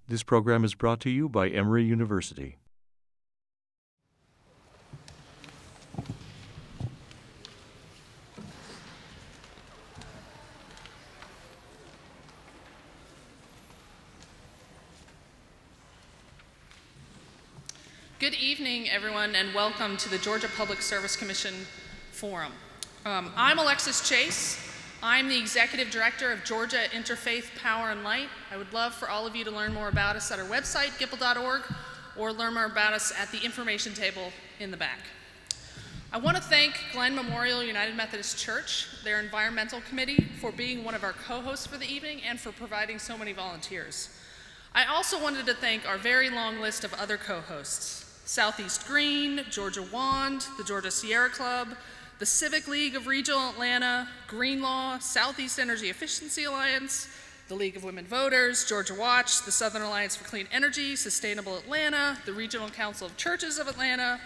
This program is brought to you by Emory University. Good evening, everyone, and welcome to the Georgia Public Service Commission Forum. I'm Alexis Chase. I'm the Executive Director of Georgia Interfaith Power and Light. I would love for all of you to learn more about us at our website, gipl.org, or learn more about us at the information table in the back. I want to thank Glenn Memorial United Methodist Church, their environmental committee, for being one of our co-hosts for the evening and for providing so many volunteers. I also wanted to thank our very long list of other co-hosts: Southeast Green, Georgia Wand, the Georgia Sierra Club, the Civic League of Regional Atlanta, Green Law, Southeast Energy Efficiency Alliance, the League of Women Voters, Georgia Watch, the Southern Alliance for Clean Energy, Sustainable Atlanta, the Regional Council of Churches of Atlanta,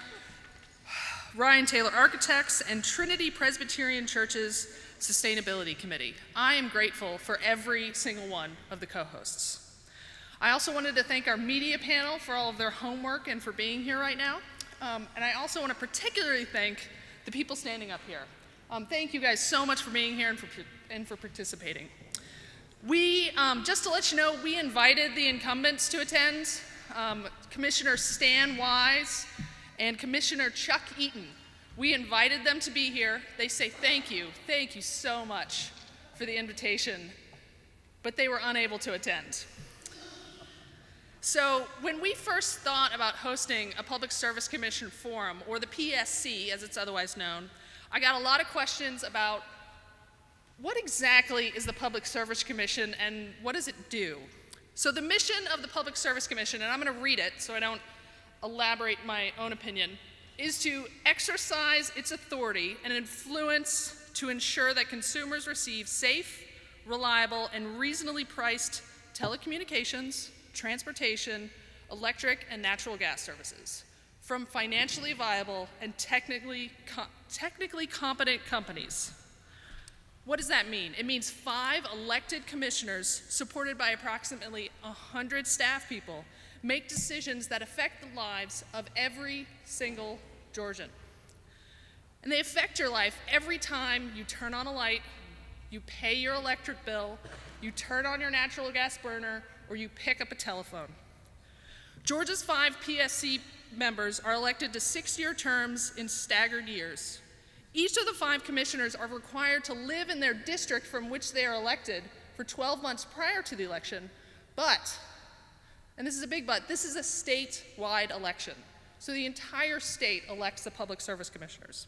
Ryan Taylor Architects, and Trinity Presbyterian Church's Sustainability Committee. I am grateful for every single one of the co-hosts. I also wanted to thank our media panel for all of their homework and for being here right now. And I also want to particularly thank the people standing up here. Thank you guys so much for being here and for participating. We, just to let you know, we invited the incumbents to attend, Commissioner Stan Wise and Commissioner Chuck Eaton. We invited them to be here. They say thank you so much for the invitation, but they were unable to attend. So when we first thought about hosting a Public Service Commission Forum, or the PSC as it's otherwise known, I got a lot of questions about what exactly is the Public Service Commission and what does it do? So the mission of the Public Service Commission, and I'm going to read it so I don't elaborate my own opinion, is to exercise its authority and influence to ensure that consumers receive safe, reliable, and reasonably priced telecommunications, transportation, electric, and natural gas services from financially viable and technically competent companies. What does that mean? It means 5 elected commissioners supported by approximately 100 staff people make decisions that affect the lives of every single Georgian. And they affect your life every time you turn on a light, you pay your electric bill, you turn on your natural gas burner, or you pick up a telephone. Georgia's 5 PSC members are elected to 6-year terms in staggered years. Each of the 5 commissioners are required to live in their district from which they are elected for 12 months prior to the election, but, and this is a big but, this is a statewide election. So the entire state elects the Public Service Commissioners.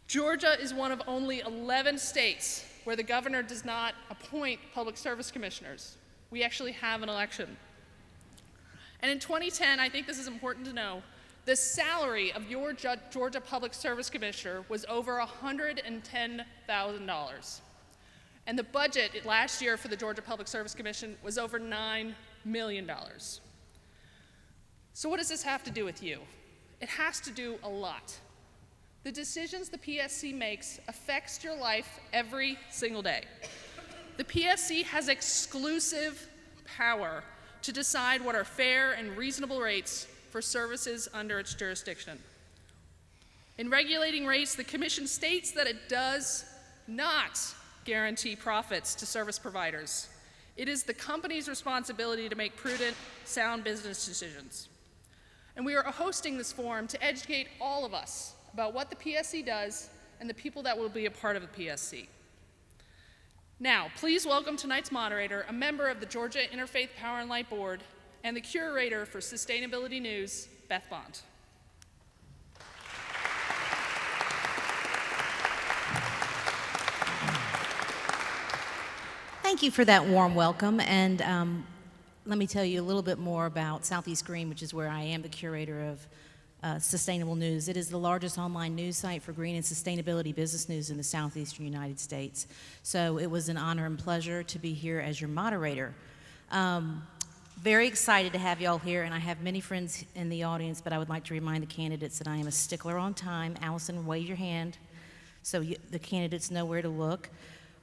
Georgia is one of only 11 states where the governor does not appoint Public Service Commissioners. We actually have an election. And in 2010, I think this is important to know, the salary of your Georgia Public Service Commissioner was over $110,000. And the budget last year for the Georgia Public Service Commission was over $9 million. So what does this have to do with you? It has to do a lot. The decisions the PSC makes affects your life every single day. The PSC has exclusive power to decide what are fair and reasonable rates for services under its jurisdiction. In regulating rates, the Commission states that it does not guarantee profits to service providers. It is the company's responsibility to make prudent, sound business decisions. And we are hosting this forum to educate all of us about what the PSC does and the people that will be a part of the PSC. Now, please welcome tonight's moderator, a member of the Georgia Interfaith Power and Light Board, and the curator for Sustainability News, Beth Bond. Thank you for that warm welcome, and let me tell you a little bit more about Southeast Green, which is where I am the curator of Sustainable News. It is the largest online news site for green and sustainability business news in the southeastern United States. So it was an honor and pleasure to be here as your moderator. Very excited to have y'all here, and I have many friends in the audience, but I would like to remind the candidates that I am a stickler on time. Allison, wave your hand so the candidates know where to look.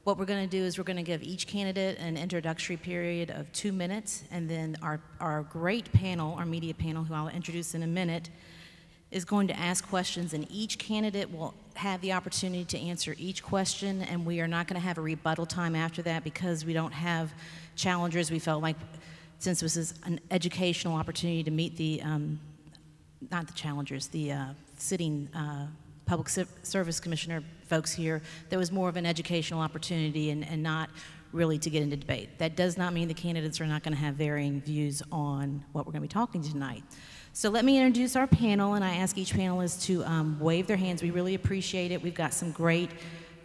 What we're going to do is we're going to give each candidate an introductory period of 2 minutes, and then our great panel, our media panel, who I'll introduce in a minute, is going to ask questions, and each candidate will have the opportunity to answer each question, and we are not going to have a rebuttal time after that because we don't have challengers. We felt like since this is an educational opportunity to meet the, not the challengers, the sitting Public Service Commissioner folks here, there was more of an educational opportunity and not really to get into debate. That does not mean the candidates are not going to have varying views on what we're going to be talking tonight. So let me introduce our panel, and I ask each panelist to wave their hands. We really appreciate it. We've got some great,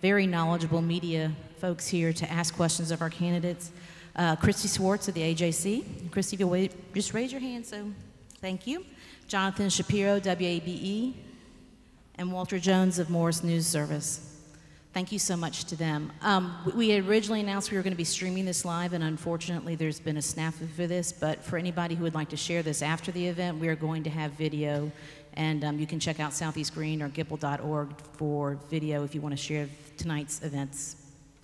very knowledgeable media folks here to ask questions of our candidates. Christy Swartz of the AJC. Christy, if you'll just raise your hand, so thank you. Jonathan Shapiro, WABE, and Walter Jones of Morris News Service. Thank you so much to them. We had originally announced we were going to be streaming this live, and unfortunately there's been a snafu for this, but for anybody who would like to share this after the event, we are going to have video, and you can check out Southeast Green or gipple.org for video if you want to share tonight's events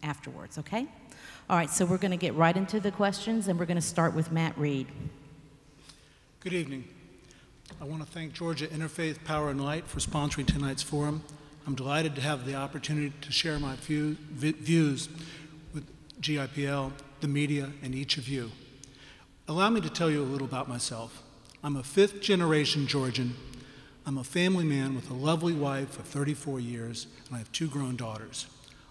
afterwards, okay? All right, so we're going to get right into the questions, and we're going to start with Matt Reid. Good evening. I want to thank Georgia Interfaith Power and Light for sponsoring tonight's forum. I'm delighted to have the opportunity to share my views with GIPL, the media, and each of you. Allow me to tell you a little about myself. I'm a fifth-generation Georgian. I'm a family man with a lovely wife of 34 years, and I have 2 grown daughters.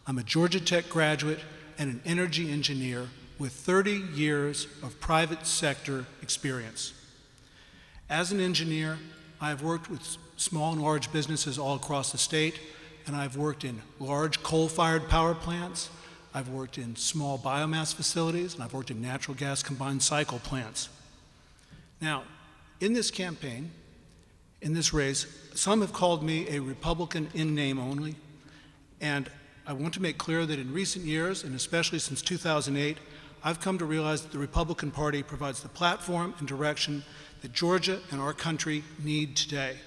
I'm a Georgia Tech graduate and an energy engineer with 30 years of private sector experience. As an engineer, I have worked with small and large businesses all across the state, and I've worked in large coal-fired power plants, I've worked in small biomass facilities, and I've worked in natural gas combined cycle plants. Now, in this campaign, in this race, some have called me a Republican in name only, and I want to make clear that in recent years, and especially since 2008, I've come to realize that the Republican Party provides the platform and direction that Georgia and our country need today.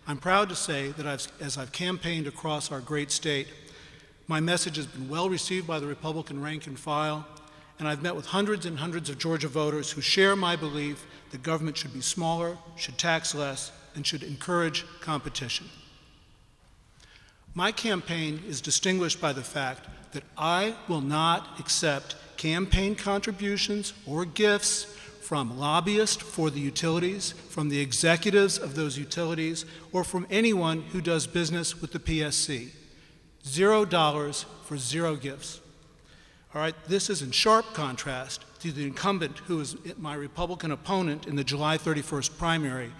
I'm proud to say that as I've campaigned across our great state, my message has been well received by the Republican rank and file, and I've met with hundreds and hundreds of Georgia voters who share my belief that government should be smaller, should tax less, and should encourage competition. My campaign is distinguished by the fact that I will not accept campaign contributions or gifts from lobbyists for the utilities, from the executives of those utilities, or from anyone who does business with the PSC. $0 for 0 gifts. All right, this is in sharp contrast to the incumbent who is my Republican opponent in the July 31st primary,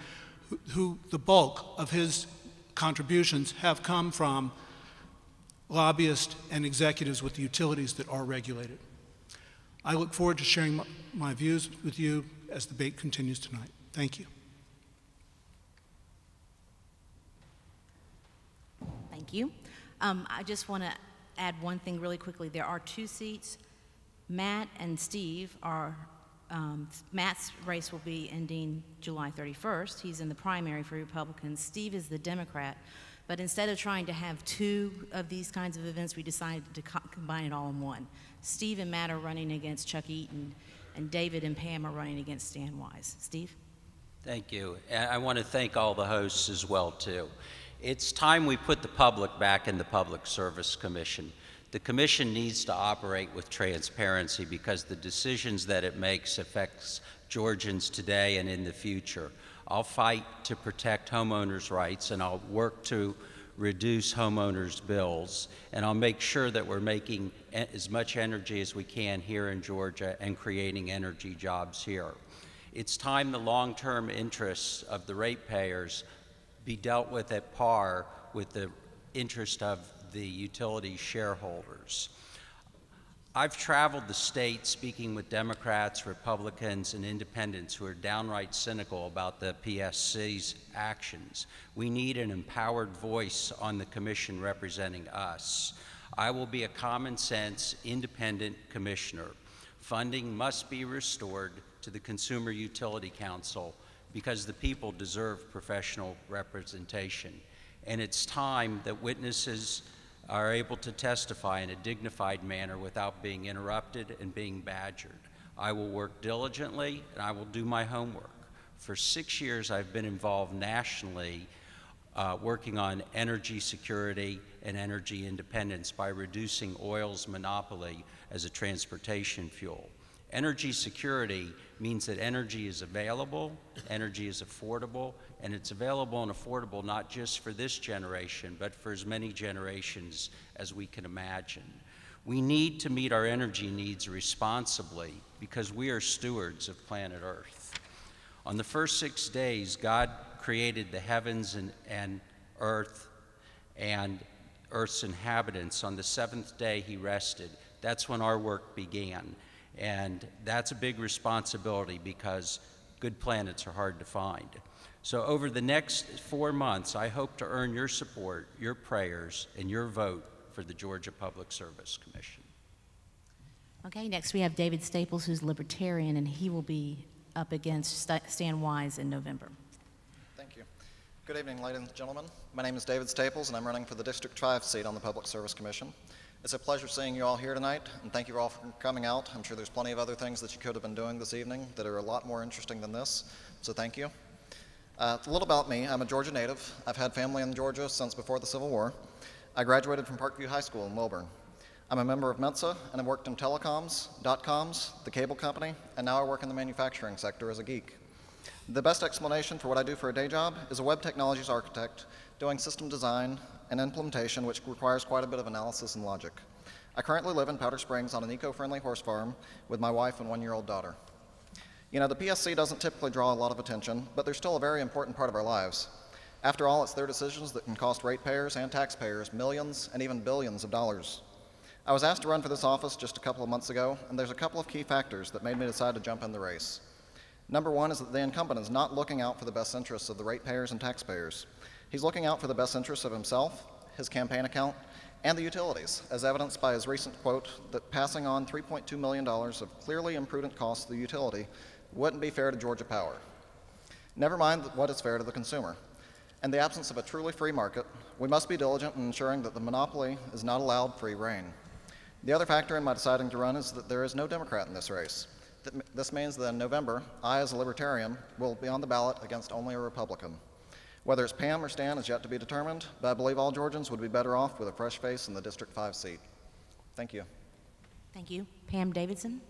who the bulk of his contributions have come from lobbyists and executives with the utilities that are regulated. I look forward to sharing my views with you as the debate continues tonight. Thank you. Thank you. I just want to add one thing really quickly. There are 2 seats. Matt and Steve are, Matt's race will be ending July 31st. He's in the primary for Republicans. Steve is the Democrat. But instead of trying to have 2 of these kinds of events, we decided to combine it all in one. Steve and Matt are running against Chuck Eaton, and David and Pam are running against Stan Wise. Steve? Thank you. And I want to thank all the hosts as well, too. It's time we put the public back in the Public Service Commission. The commission needs to operate with transparency because the decisions that it makes affects Georgians today and in the future. I'll fight to protect homeowners' rights, and I'll work to reduce homeowners' bills, and I'll make sure that we're making as much energy as we can here in Georgia and creating energy jobs here. It's time the long-term interests of the ratepayers be dealt with at par with the interest of the utility shareholders. I've traveled the state speaking with Democrats, Republicans, and independents who are downright cynical about the PSC's actions. We need an empowered voice on the commission representing us. I will be a common sense, independent commissioner. Funding must be restored to the Consumer Utility Council because the people deserve professional representation. And it's time that witnesses are able to testify in a dignified manner without being interrupted and being badgered. I will work diligently and I will do my homework. For 6 years, I've been involved nationally working on energy security and energy independence by reducing oil's monopoly as a transportation fuel. Energy security means that energy is available, energy is affordable, and it's available and affordable not just for this generation, but for as many generations as we can imagine. We need to meet our energy needs responsibly because we are stewards of planet Earth. On the first 6 days, God created the heavens and earth and Earth's inhabitants. On the seventh day, he rested. That's when our work began. And that's a big responsibility because good planets are hard to find. So over the next 4 months, I hope to earn your support, your prayers, and your vote for the Georgia Public Service Commission. Okay, next we have David Staples, who's Libertarian, and he will be up against Stan Wise in November. Thank you. Good evening, ladies and gentlemen. My name is David Staples, and I'm running for the District 5 seat on the Public Service Commission. It's a pleasure seeing you all here tonight, and thank you all for coming out. I'm sure there's plenty of other things that you could have been doing this evening that are a lot more interesting than this, so thank you. A little about me. I'm a Georgia native. I've had family in Georgia since before the Civil War. I graduated from Parkview High School in Wilburn. I'm a member of Mensa, and I've worked in telecoms, dot-coms, the cable company, and now I work in the manufacturing sector as a geek. The best explanation for what I do for a day job is a web technologies architect doing system design and implementation, which requires quite a bit of analysis and logic. I currently live in Powder Springs on an eco-friendly horse farm with my wife and one-year-old daughter. You know, the PSC doesn't typically draw a lot of attention, but they're still a very important part of our lives. After all, it's their decisions that can cost ratepayers and taxpayers millions and even billions of dollars. I was asked to run for this office just a couple of months ago, and there's a couple of key factors that made me decide to jump in the race. Number one is that the incumbent is not looking out for the best interests of the ratepayers and taxpayers. He's looking out for the best interests of himself, his campaign account, and the utilities, as evidenced by his recent quote that passing on $3.2 million of clearly imprudent costs to the utility wouldn't be fair to Georgia Power. Never mind what is fair to the consumer. In the absence of a truly free market, we must be diligent in ensuring that the monopoly is not allowed free rein. The other factor in my deciding to run is that there is no Democrat in this race. This means that in November, I, as a Libertarian, will be on the ballot against only a Republican. Whether it's Pam or Stan is yet to be determined, but I believe all Georgians would be better off with a fresh face in the District 5 seat. Thank you. Thank you. Pam Davidson.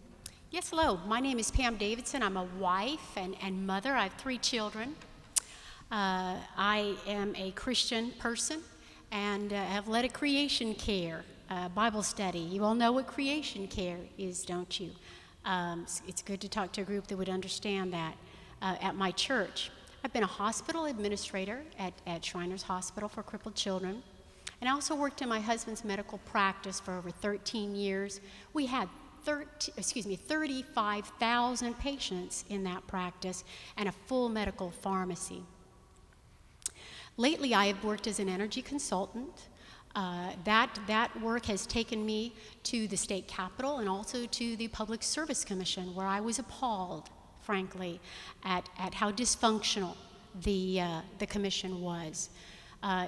Yes, hello. My name is Pam Davidson. I'm a wife and mother. I have 3 children. I am a Christian person and have led a creation care Bible study. You all know what creation care is, don't you? It's good to talk to a group that would understand that at my church. I've been a hospital administrator at Shriners Hospital for crippled children. And I also worked in my husband's medical practice for over 13 years. We had 35,000 patients in that practice and a full medical pharmacy. Lately, I have worked as an energy consultant. That work has taken me to the state capitol and also to the Public Service Commission, where I was appalled, frankly, at how dysfunctional the commission was.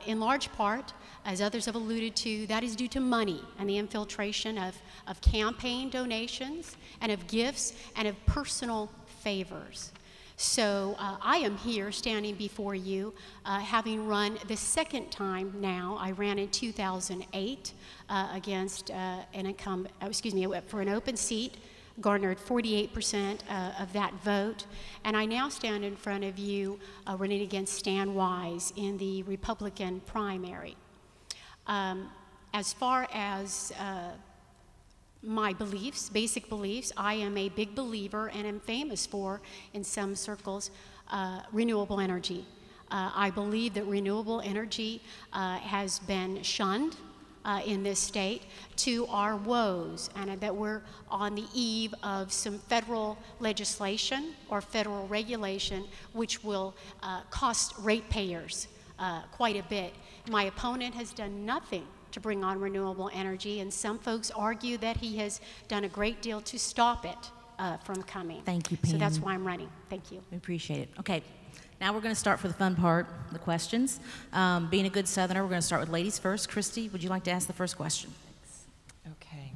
In large part, as others have alluded to, that is due to money and the infiltration of campaign donations and of gifts and of personal favors. So I am here standing before you, having run the second time now. I ran in 2008 against an incumbent, for an open seat, garnered 48% of that vote, and I now stand in front of you running against Stan Wise in the Republican primary. As far as my beliefs, basic beliefs, I am a big believer and am famous for, in some circles, renewable energy. I believe that renewable energy has been shunned in this state to our woes, and that we're on the eve of some federal legislation or federal regulation which will cost ratepayers quite a bit. My opponent has done nothing to bring on renewable energy, and some folks argue that he has done a great deal to stop it. from coming. Thank you, Pam. So that's why I'm running. Thank you. We appreciate it. Okay, now we're going to start for the fun part, the questions. Being a good Southerner, we're going to start with ladies first. Christy, would you like to ask the first question? Okay.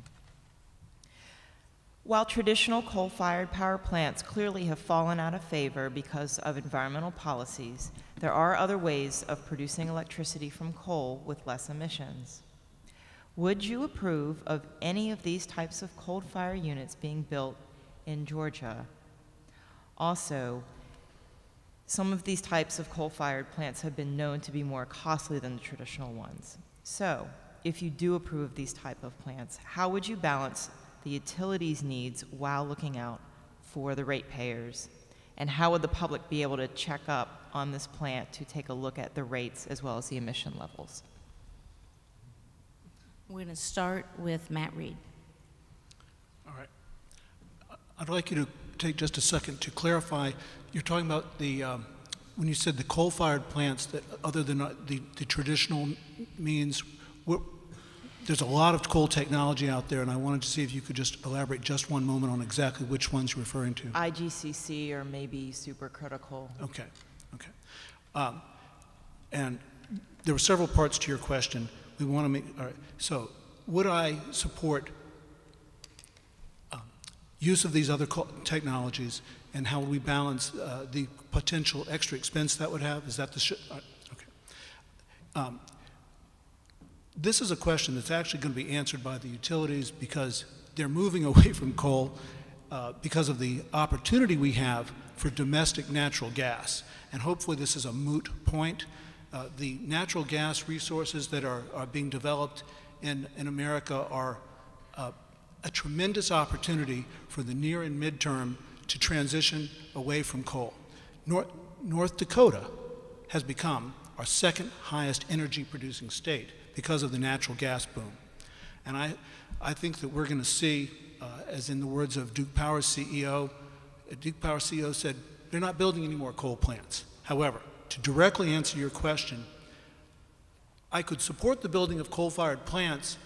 While traditional coal-fired power plants clearly have fallen out of favor because of environmental policies, there are other ways of producing electricity from coal with less emissions. Would you approve of any of these types of coal-fired units being built in Georgia? Also, some of these types of coal-fired plants have been known to be more costly than the traditional ones. So, if you do approve of these type of plants, how would you balance the utilities needs while looking out for the ratepayers? And how would the public be able to check up on this plant to take a look at the rates as well as the emission levels? We're going to start with Matt Reid. All right. I'd like you to take just a second to clarify. You're talking about the, when you said the coal-fired plants that other than the traditional means, there's a lot of coal technology out there, and I wanted to see if you could just elaborate just one moment on exactly which ones you're referring to. IGCC or maybe supercritical. Okay, okay. And there were several parts to your question. We want to make, all right, so would I support use of these other technologies, and how would we balance the potential extra expense that would have? Is that the, okay. This is a question that's actually going to be answered by the utilities because they're moving away from coal because of the opportunity we have for domestic natural gas. And hopefully this is a moot point. The natural gas resources that are being developed in America are a tremendous opportunity for the near and midterm to transition away from coal. North Dakota has become our second highest energy producing state because of the natural gas boom. And I think that we're going to see, as in the words of Duke Power's CEO, Duke Power CEO said, they're not building any more coal plants. However, to directly answer your question, I could support the building of coal-fired plants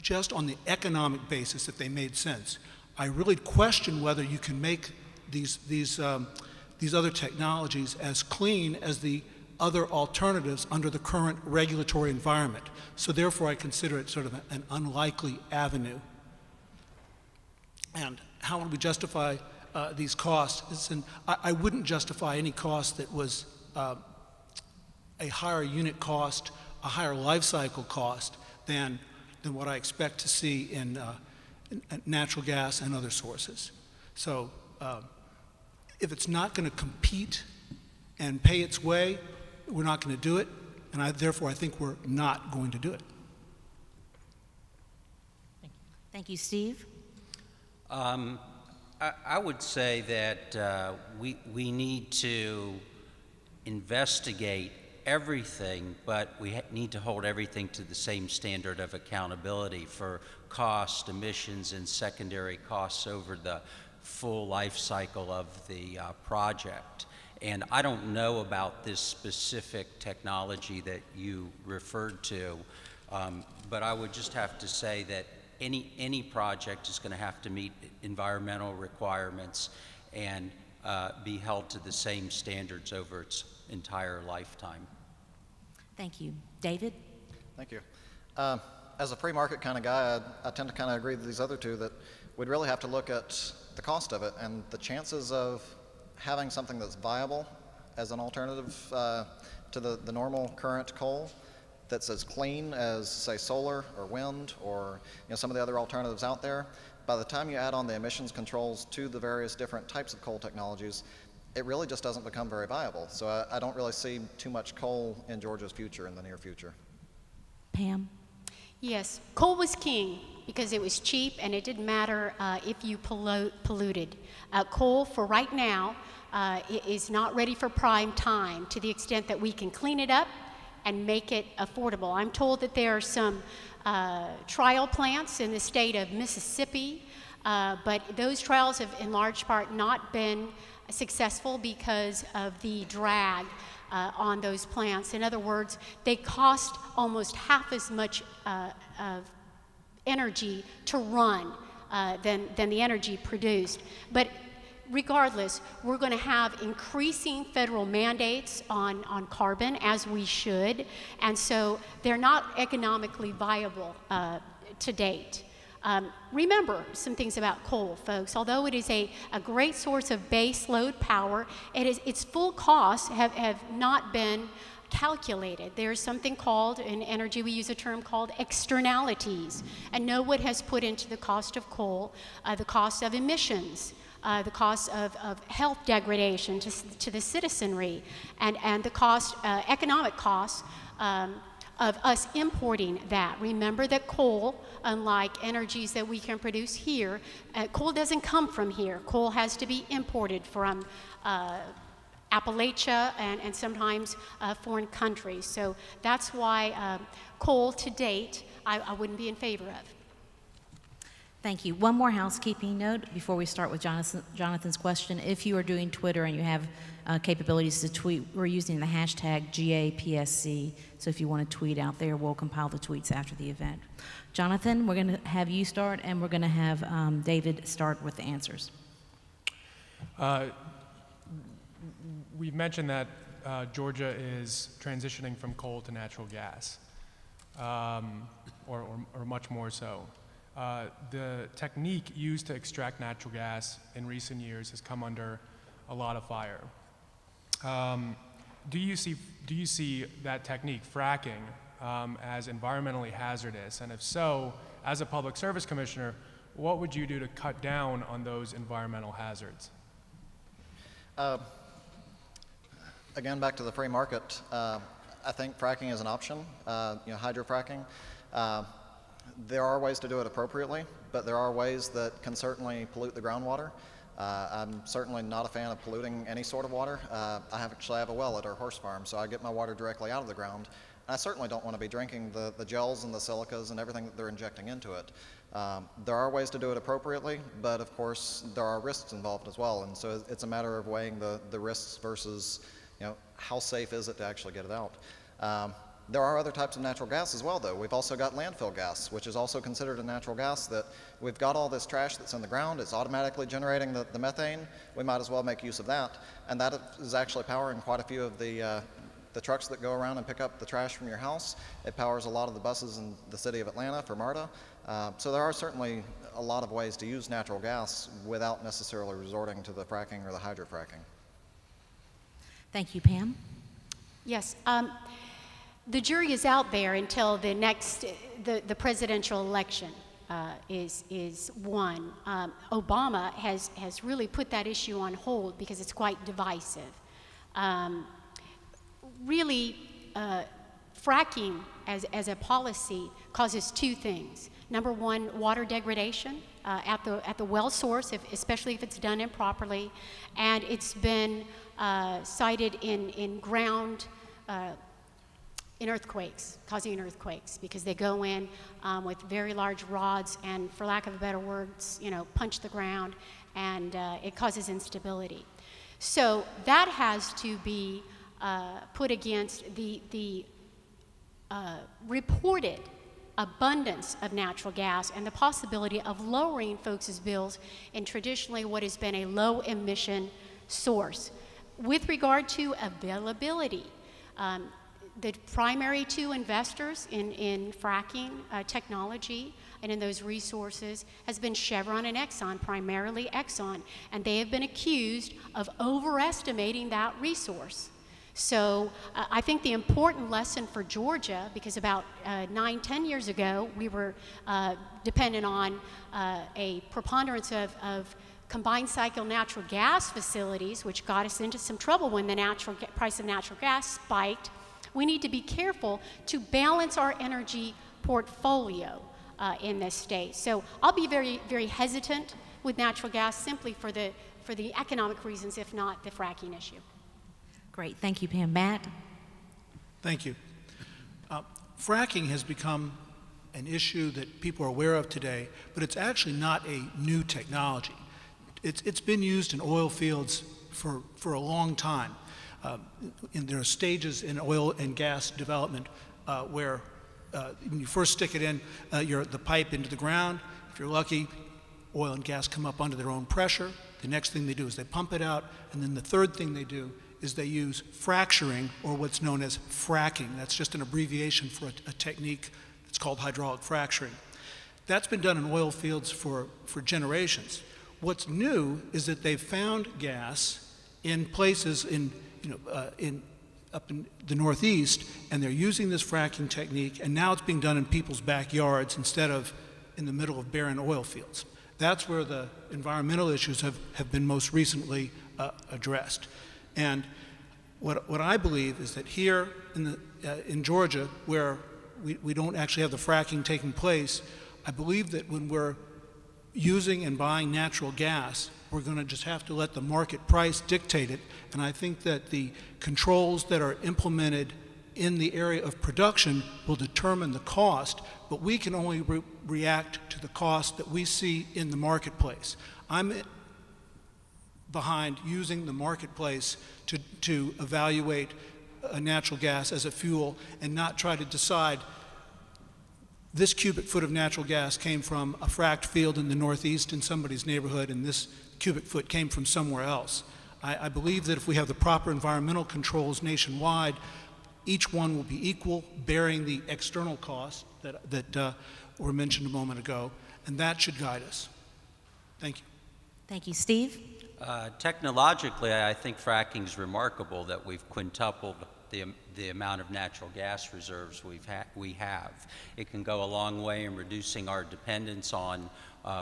just on the economic basis if they made sense. I really question whether you can make these other technologies as clean as the other alternatives under the current regulatory environment. So therefore, I consider it sort of an unlikely avenue. And how would we justify these costs? I wouldn't justify any cost that was a higher unit cost, a higher life cycle cost than what I expect to see in natural gas and other sources. So if it's not going to compete and pay its way, we're not going to do it, and therefore I think we're not going to do it. Thank you, Steve. I would say that we need to investigate everything, but we need to hold everything to the same standard of accountability for cost, emissions, and secondary costs over the full life cycle of the project. And I don't know about this specific technology that you referred to, but I would just have to say that any project is going to have to meet environmental requirements and be held to the same standards over its entire lifetime. Thank you. David? Thank you. As a free market kind of guy, I tend to kind of agree with these other two that we'd really have to look at the cost of it and the chances of having something that's viable as an alternative to the normal current coal that's as clean as, say, solar or wind or some of the other alternatives out there. By the time you add on the emissions controls to the various different types of coal technologies, it really just doesn't become very viable. So I don't really see too much coal in Georgia's future in the near future. Pam? Yes, coal was king because it was cheap and it didn't matter if you polluted. Coal for right now is not ready for prime time to the extent that we can clean it up and make it affordable. I'm told that there are some trial plants in the state of Mississippi, but those trials have in large part not been successful because of the drag on those plants. In other words, they cost almost half as much of energy to run than the energy produced. But regardless, we're going to have increasing federal mandates on carbon, as we should, and so they're not economically viable to date. Remember some things about coal, folks. Although it is a great source of base load power, its full costs have not been calculated. There's something called, in energy we use a term called externalities, and no one has put into the cost of coal the cost of emissions, the cost of health degradation to the citizenry, and the cost, economic costs of us importing that. Remember that coal, unlike energies that we can produce here, coal doesn't come from here. Coal has to be imported from Appalachia and sometimes foreign countries. So that's why coal to date I wouldn't be in favor of. Thank you. One more housekeeping note before we start with Jonathan's question. If you are doing Twitter and you have capabilities to tweet, we're using the hashtag GAPSC. So if you want to tweet out there, we'll compile the tweets after the event. Jonathan, we're going to have you start, and we're going to have David start with the answers. We've mentioned that Georgia is transitioning from coal to natural gas, or much more so. The technique used to extract natural gas in recent years has come under a lot of fire. Do you see that technique, fracking, as environmentally hazardous? And if so, as a public service commissioner, what would you do to cut down on those environmental hazards? Again, back to the free market, I think fracking is an option, hydrofracking. There are ways to do it appropriately, but there are ways that can certainly pollute the groundwater. I'm certainly not a fan of polluting any sort of water. I actually have a well at our horse farm, so I get my water directly out of the ground. And I certainly don't want to be drinking the gels and the silicas and everything that they're injecting into it. There are ways to do it appropriately, but of course there are risks involved as well, and so it's a matter of weighing the risks versus how safe is it to actually get it out. There are other types of natural gas as well, though. We've also got landfill gas, which is also considered a natural gas. That we've got all this trash that's in the ground. It's automatically generating the methane. We might as well make use of that. And that is actually powering quite a few of the trucks that go around and pick up the trash from your house. It powers a lot of the buses in the city of Atlanta for MARTA. So there are certainly a lot of ways to use natural gas without necessarily resorting to the fracking or the hydrofracking. Thank you, Pam. Yes. The jury is out there until the next, the presidential election is won. Obama has really put that issue on hold because it's quite divisive. Really, fracking as a policy causes two things. Number one, water degradation at the well source, especially if it's done improperly, and it's been cited in ground. In earthquakes, causing earthquakes, because they go in with very large rods and, for lack of better words, punch the ground, and it causes instability. So that has to be put against the reported abundance of natural gas and the possibility of lowering folks' bills in traditionally what has been a low emission source. With regard to availability, the primary two investors in fracking technology and in those resources has been Chevron and Exxon, primarily Exxon, and they have been accused of overestimating that resource. So I think the important lesson for Georgia, because about 9-10 years ago we were dependent on a preponderance of combined cycle natural gas facilities, which got us into some trouble when the price of natural gas spiked. We need to be careful to balance our energy portfolio in this state. So I'll be very, very hesitant with natural gas simply for the economic reasons, if not the fracking issue. Great, thank you, Pam. Matt? Thank you. Fracking has become an issue that people are aware of today, but it's actually not a new technology. It's been used in oil fields for a long time. There are stages in oil and gas development where when you first stick it in, the pipe into the ground, if you're lucky, oil and gas come up under their own pressure. The next thing they do is they pump it out, and then the third thing they do is they use fracturing, or what's known as fracking. That's just an abbreviation for a technique that's called hydraulic fracturing. That's been done in oil fields for generations. What's new is that they've found gas in places up in the Northeast, and they're using this fracking technique, and now it's being done in people's backyards instead of in the middle of barren oil fields. That's where the environmental issues have been most recently addressed. And what I believe is that here in Georgia, where we don't actually have the fracking taking place, I believe that when we're using and buying natural gas, we're going to just have to let the market price dictate it. And I think that the controls that are implemented in the area of production will determine the cost, but we can only react to the cost that we see in the marketplace. I'm behind using the marketplace to evaluate natural gas as a fuel and not try to decide this cubic foot of natural gas came from a fracked field in the Northeast in somebody's neighborhood, and this cubic foot came from somewhere else. I believe that if we have the proper environmental controls nationwide, each one will be equal, bearing the external costs that were mentioned a moment ago, and that should guide us. Thank you. Thank you. Steve? Technologically, I think fracking is remarkable that we've quintupled the amount of natural gas reserves we have. It can go a long way in reducing our dependence on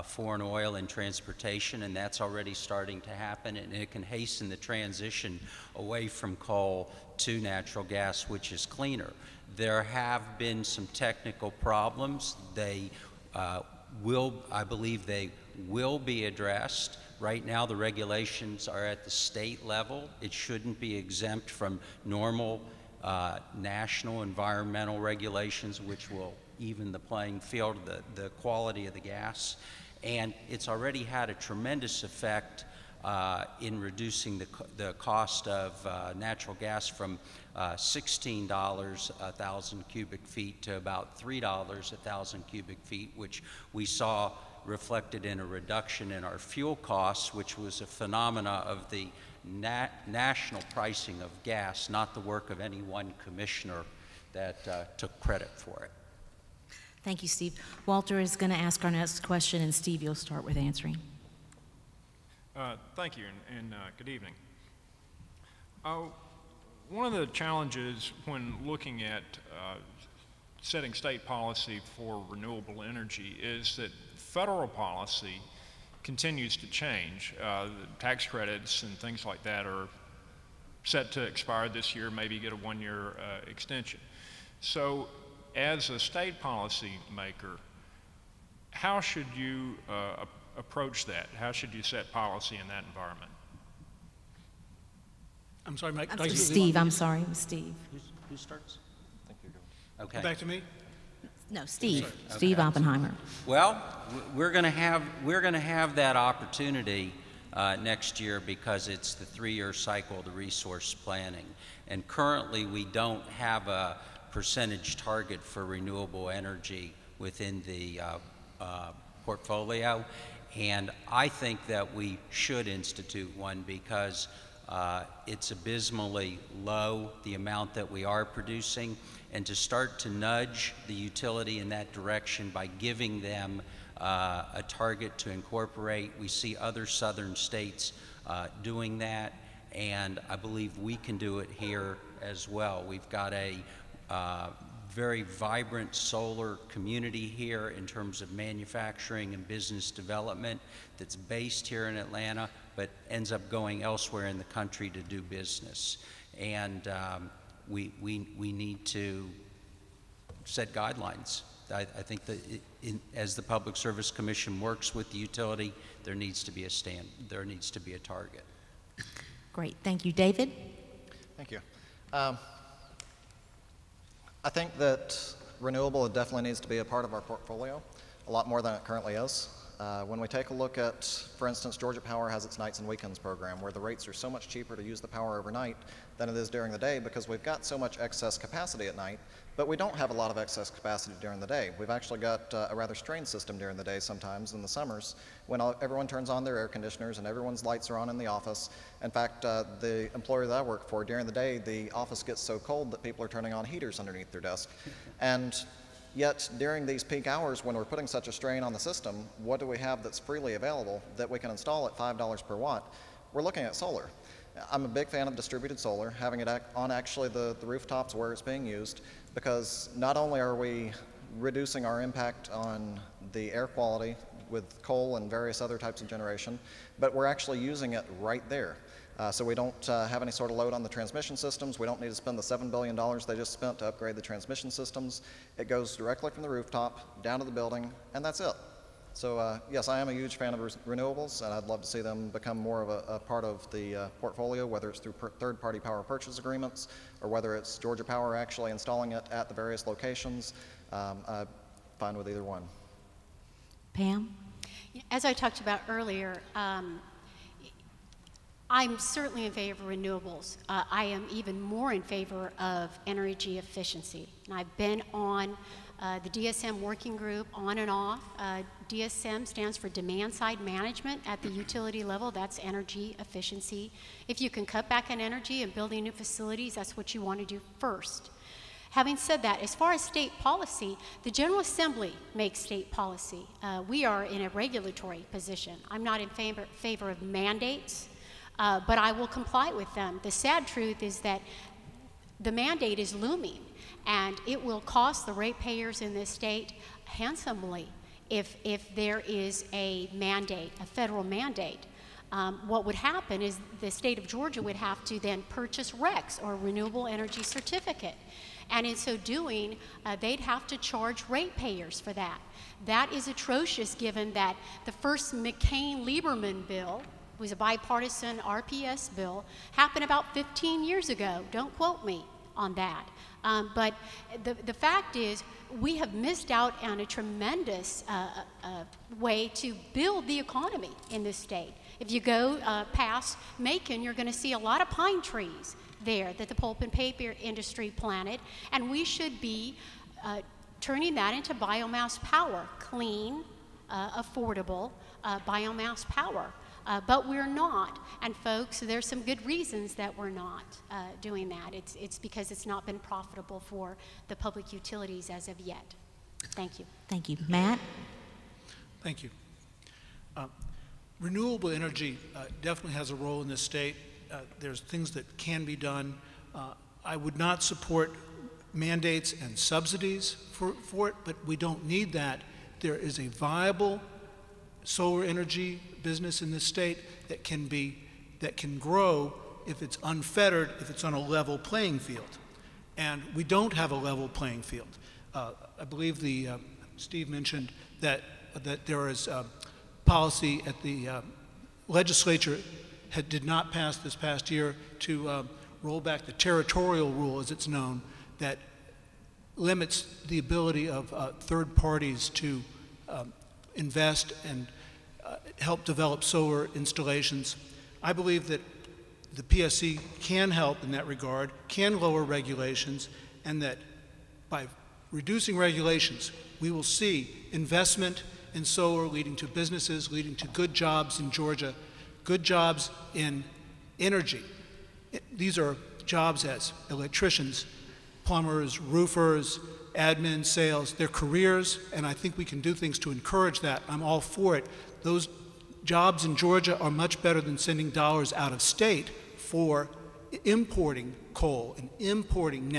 foreign oil and transportation, and that's already starting to happen, and it can hasten the transition away from coal to natural gas, which is cleaner. There have been some technical problems. I believe they will be addressed. Right now, the regulations are at the state level. It shouldn't be exempt from normal national environmental regulations, which will even the playing field, the quality of the gas. And it's already had a tremendous effect in reducing the cost of natural gas from $16 a thousand cubic feet to about $3 a thousand cubic feet, which we saw reflected in a reduction in our fuel costs, which was a phenomena of the national pricing of gas, not the work of any one commissioner that took credit for it. Thank you, Steve. Walter is going to ask our next question, and Steve, you'll start with answering. Thank you, and good evening. One of the challenges when looking at setting state policy for renewable energy is that federal policy continues to change. The tax credits and things like that are set to expire this year, maybe get a one-year extension. So as a state policy maker, how should you approach that? How should you set policy in that environment? I'm sorry, Mike. Steve, I'm sorry, Steve. Who starts? I think you're going. Okay. Back to me? No, Steve. Okay. Steve Oppenheimer. Well, we're going to have that opportunity next year because it's the 3-year cycle of the resource planning, and currently we don't have a percentage target for renewable energy within the portfolio, and I think that we should institute one because it's abysmally low, the amount that we are producing, and to start to nudge the utility in that direction by giving them a target to incorporate. We see other southern states doing that, and I believe we can do it here as well. We've got a very vibrant solar community here in terms of manufacturing and business development that's based here in Atlanta, but ends up going elsewhere in the country to do business. And we need to set guidelines. I think that as the Public Service Commission works with the utility, there needs to be a target. Great, thank you. David? Thank you. I think that renewable definitely needs to be a part of our portfolio, a lot more than it currently is. When we take a look at, for instance, Georgia Power has its nights and weekends program where the rates are so much cheaper to use the power overnight than it is during the day because we've got so much excess capacity at night, but we don't have a lot of excess capacity during the day. We've actually got a rather strained system during the day sometimes in the summers when everyone turns on their air conditioners and everyone's lights are on in the office. In fact, the employer that I work for, during the day, the office gets so cold that people are turning on heaters underneath their desk. And yet, during these peak hours when we're putting such a strain on the system, what do we have that's freely available that we can install at $5 per watt? We're looking at solar. I'm a big fan of distributed solar, having it on actually the rooftops where it's being used, because not only are we reducing our impact on the air quality with coal and various other types of generation, but we're actually using it right there. So we don't have any sort of load on the transmission systems. We don't need to spend the $7 billion they just spent to upgrade the transmission systems. It goes directly from the rooftop down to the building, and that's it. So yes, I am a huge fan of renewables, and I'd love to see them become more of a part of the portfolio, whether it's through third-party power purchase agreements or whether it's Georgia Power actually installing it at the various locations. I'm fine with either one. Pam? As I talked about earlier, I'm certainly in favor of renewables. I am even more in favor of energy efficiency. And I've been on the DSM working group on and off. DSM stands for Demand Side Management at the utility level. That's energy efficiency. If you can cut back on energy and building new facilities, that's what you want to do first. Having said that, as far as state policy, the General Assembly makes state policy. We are in a regulatory position. I'm not in favor of mandates. But I will comply with them. The sad truth is that the mandate is looming, and it will cost the ratepayers in this state handsomely if there is a mandate, a federal mandate. What would happen is the state of Georgia would have to then purchase RECs, or Renewable Energy Certificate. And in so doing, they'd have to charge ratepayers for that. That is atrocious given that the first McCain-Lieberman bill was a bipartisan RPS bill, happened about 15 years ago. Don't quote me on that. But the fact is, we have missed out on a tremendous way to build the economy in this state. If you go past Macon, you're going to see a lot of pine trees there that the pulp and paper industry planted, and we should be turning that into biomass power, clean, affordable biomass power. But we're not, and folks, there's some good reasons that we're not doing that. It's because it's not been profitable for the public utilities as of yet. Thank you. Thank you. Matt? Thank you. Renewable energy definitely has a role in this state. There's things that can be done. I would not support mandates and subsidies for it, but we don't need that. There is a viable solar energy business in this state that can grow if it's unfettered, if it's on a level playing field. And we don't have a level playing field. I believe Steve mentioned that there is policy at the legislature did not pass this past year to roll back the territorial rule, as it's known, that limits the ability of third parties to invest and help develop solar installations. I believe that the PSC can help in that regard, can lower regulations, and that by reducing regulations, we will see investment in solar leading to businesses, leading to good jobs in Georgia, good jobs in energy. These are jobs as electricians, plumbers, roofers, admin, sales. They're careers, and I think we can do things to encourage that. I'm all for it. Those jobs in Georgia are much better than sending dollars out of state for importing coal and importing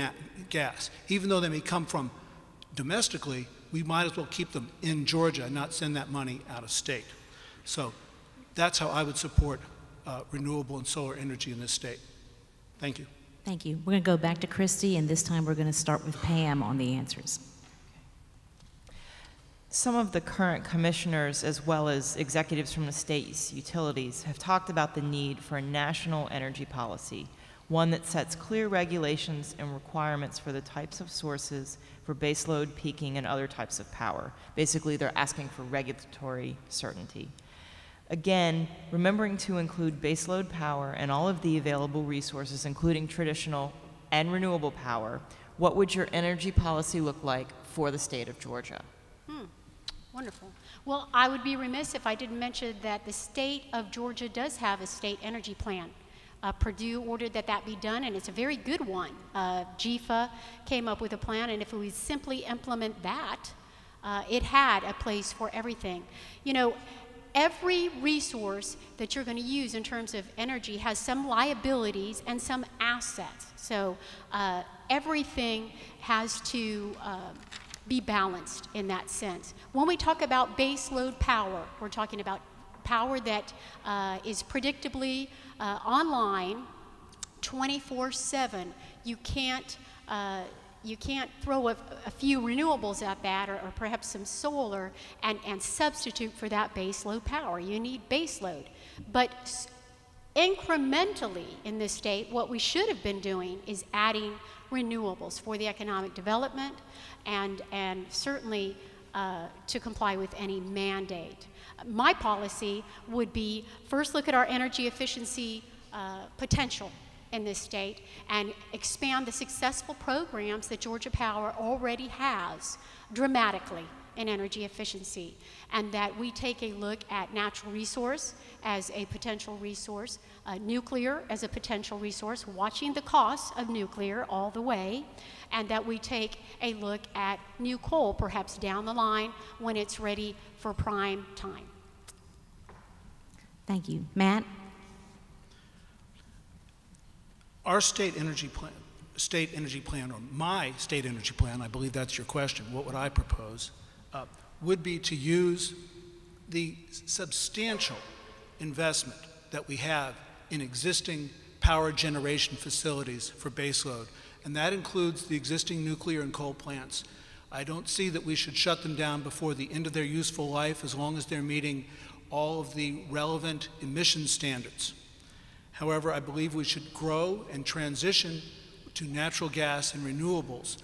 gas. Even though they may come from domestically, we might as well keep them in Georgia and not send that money out of state. So that's how I would support renewable and solar energy in this state. Thank you. Thank you. We're going to go back to Christy, and this time we're going to start with Pam on the answers. Some of the current commissioners, as well as executives from the state's utilities, have talked about the need for a national energy policy one that sets clear regulations and requirements for the types of sources for baseload, peaking, and other types of power. Basically, they're asking for regulatory certainty. Again, remembering to include baseload power and all of the available resources, including traditional and renewable power, what would your energy policy look like for the state of Georgia? Wonderful. Well, I would be remiss if I didn't mention that the state of Georgia does have a state energy plan. Purdue ordered that that be done, and it's a very good one. GFA came up with a plan, and if we simply implement that, it had a place for everything. You know, every resource that you're going to use in terms of energy has some liabilities and some assets. So everything has to be balanced in that sense. When we talk about base load power, we're talking about power that is predictably online 24/7. You can't throw a few renewables at that, or perhaps some solar, and substitute for that base load power. You need base load. But incrementally in this state, what we should have been doing is adding renewables for the economic development and certainly to comply with any mandate. My policy would be first look at our energy efficiency potential in this state and expand the successful programs that Georgia Power already has dramatically in energy efficiency, and that we take a look at natural resource as a potential resource, nuclear as a potential resource, watching the costs of nuclear all the way, and that we take a look at new coal perhaps down the line when it's ready for prime time. Thank you. Matt? Our state energy plan, or my state energy plan, I believe that's your question, what would I propose, would be to use the substantial investment that we have in existing power generation facilities for baseload, and that includes the existing nuclear and coal plants. I don't see that we should shut them down before the end of their useful life as long as they're meeting all of the relevant emission standards. However, I believe we should grow and transition to natural gas and renewables.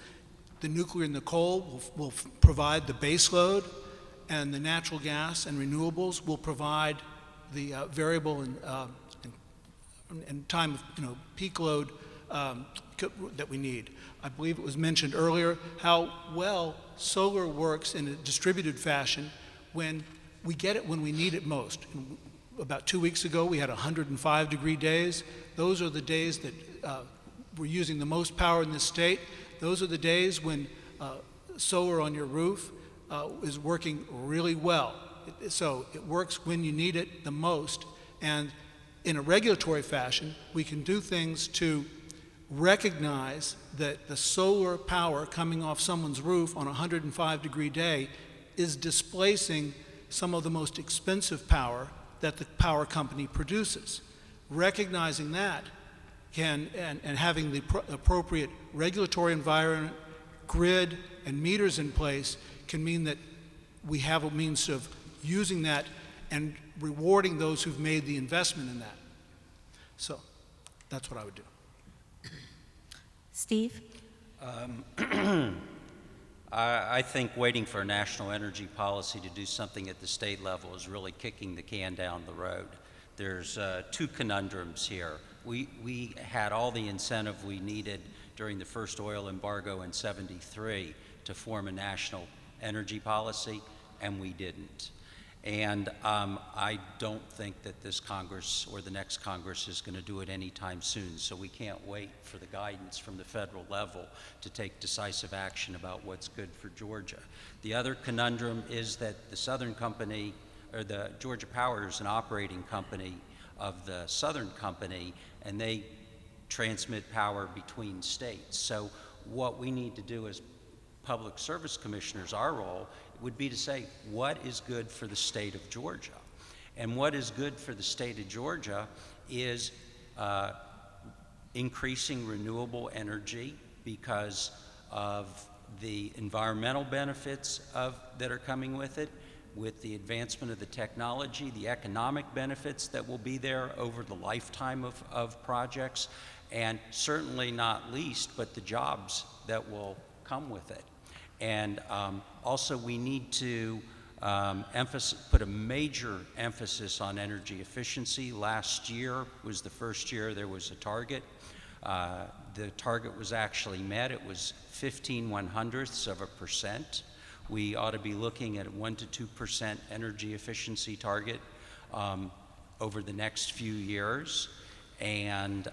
The nuclear and the coal will provide the base load, and the natural gas and renewables will provide the variable and time of peak load that we need. I believe it was mentioned earlier how well solar works in a distributed fashion when we get it when we need it most. About 2 weeks ago, we had 105-degree days. Those are the days that we're using the most power in this state. Those are the days when solar on your roof is working really well. So it works when you need it the most. And in a regulatory fashion, we can do things to recognize that the solar power coming off someone's roof on a 105-degree day is displacing some of the most expensive power that the power company produces. Recognizing that and having the appropriate regulatory environment, grid, and meters in place can mean that we have a means of using that and rewarding those who've made the investment in that. So that's what I would do. Steve? I think waiting for a national energy policy to do something at the state level is really kicking the can down the road. There's two conundrums here. We had all the incentive we needed during the first oil embargo in '73 to form a national energy policy, and we didn't. And I don't think that this Congress or the next Congress is going to do it anytime soon, so we can't wait for the guidance from the federal level to take decisive action about what's good for Georgia. The other conundrum is that the Southern Company, or the Georgia Power, is an operating company of the Southern Company, and they transmit power between states. So what we need to do as public service commissioners, our role, would be to say, what is good for the state of Georgia? And what is good for the state of Georgia is increasing renewable energy because of the environmental benefits that are coming with it, with the advancement of the technology, the economic benefits that will be there over the lifetime of projects, and certainly not least, but the jobs that will come with it. And also we need to put a major emphasis on energy efficiency. Last year was the first year there was a target. The target was actually met. It was 0.15%. We ought to be looking at a 1 to 2% energy efficiency target over the next few years. And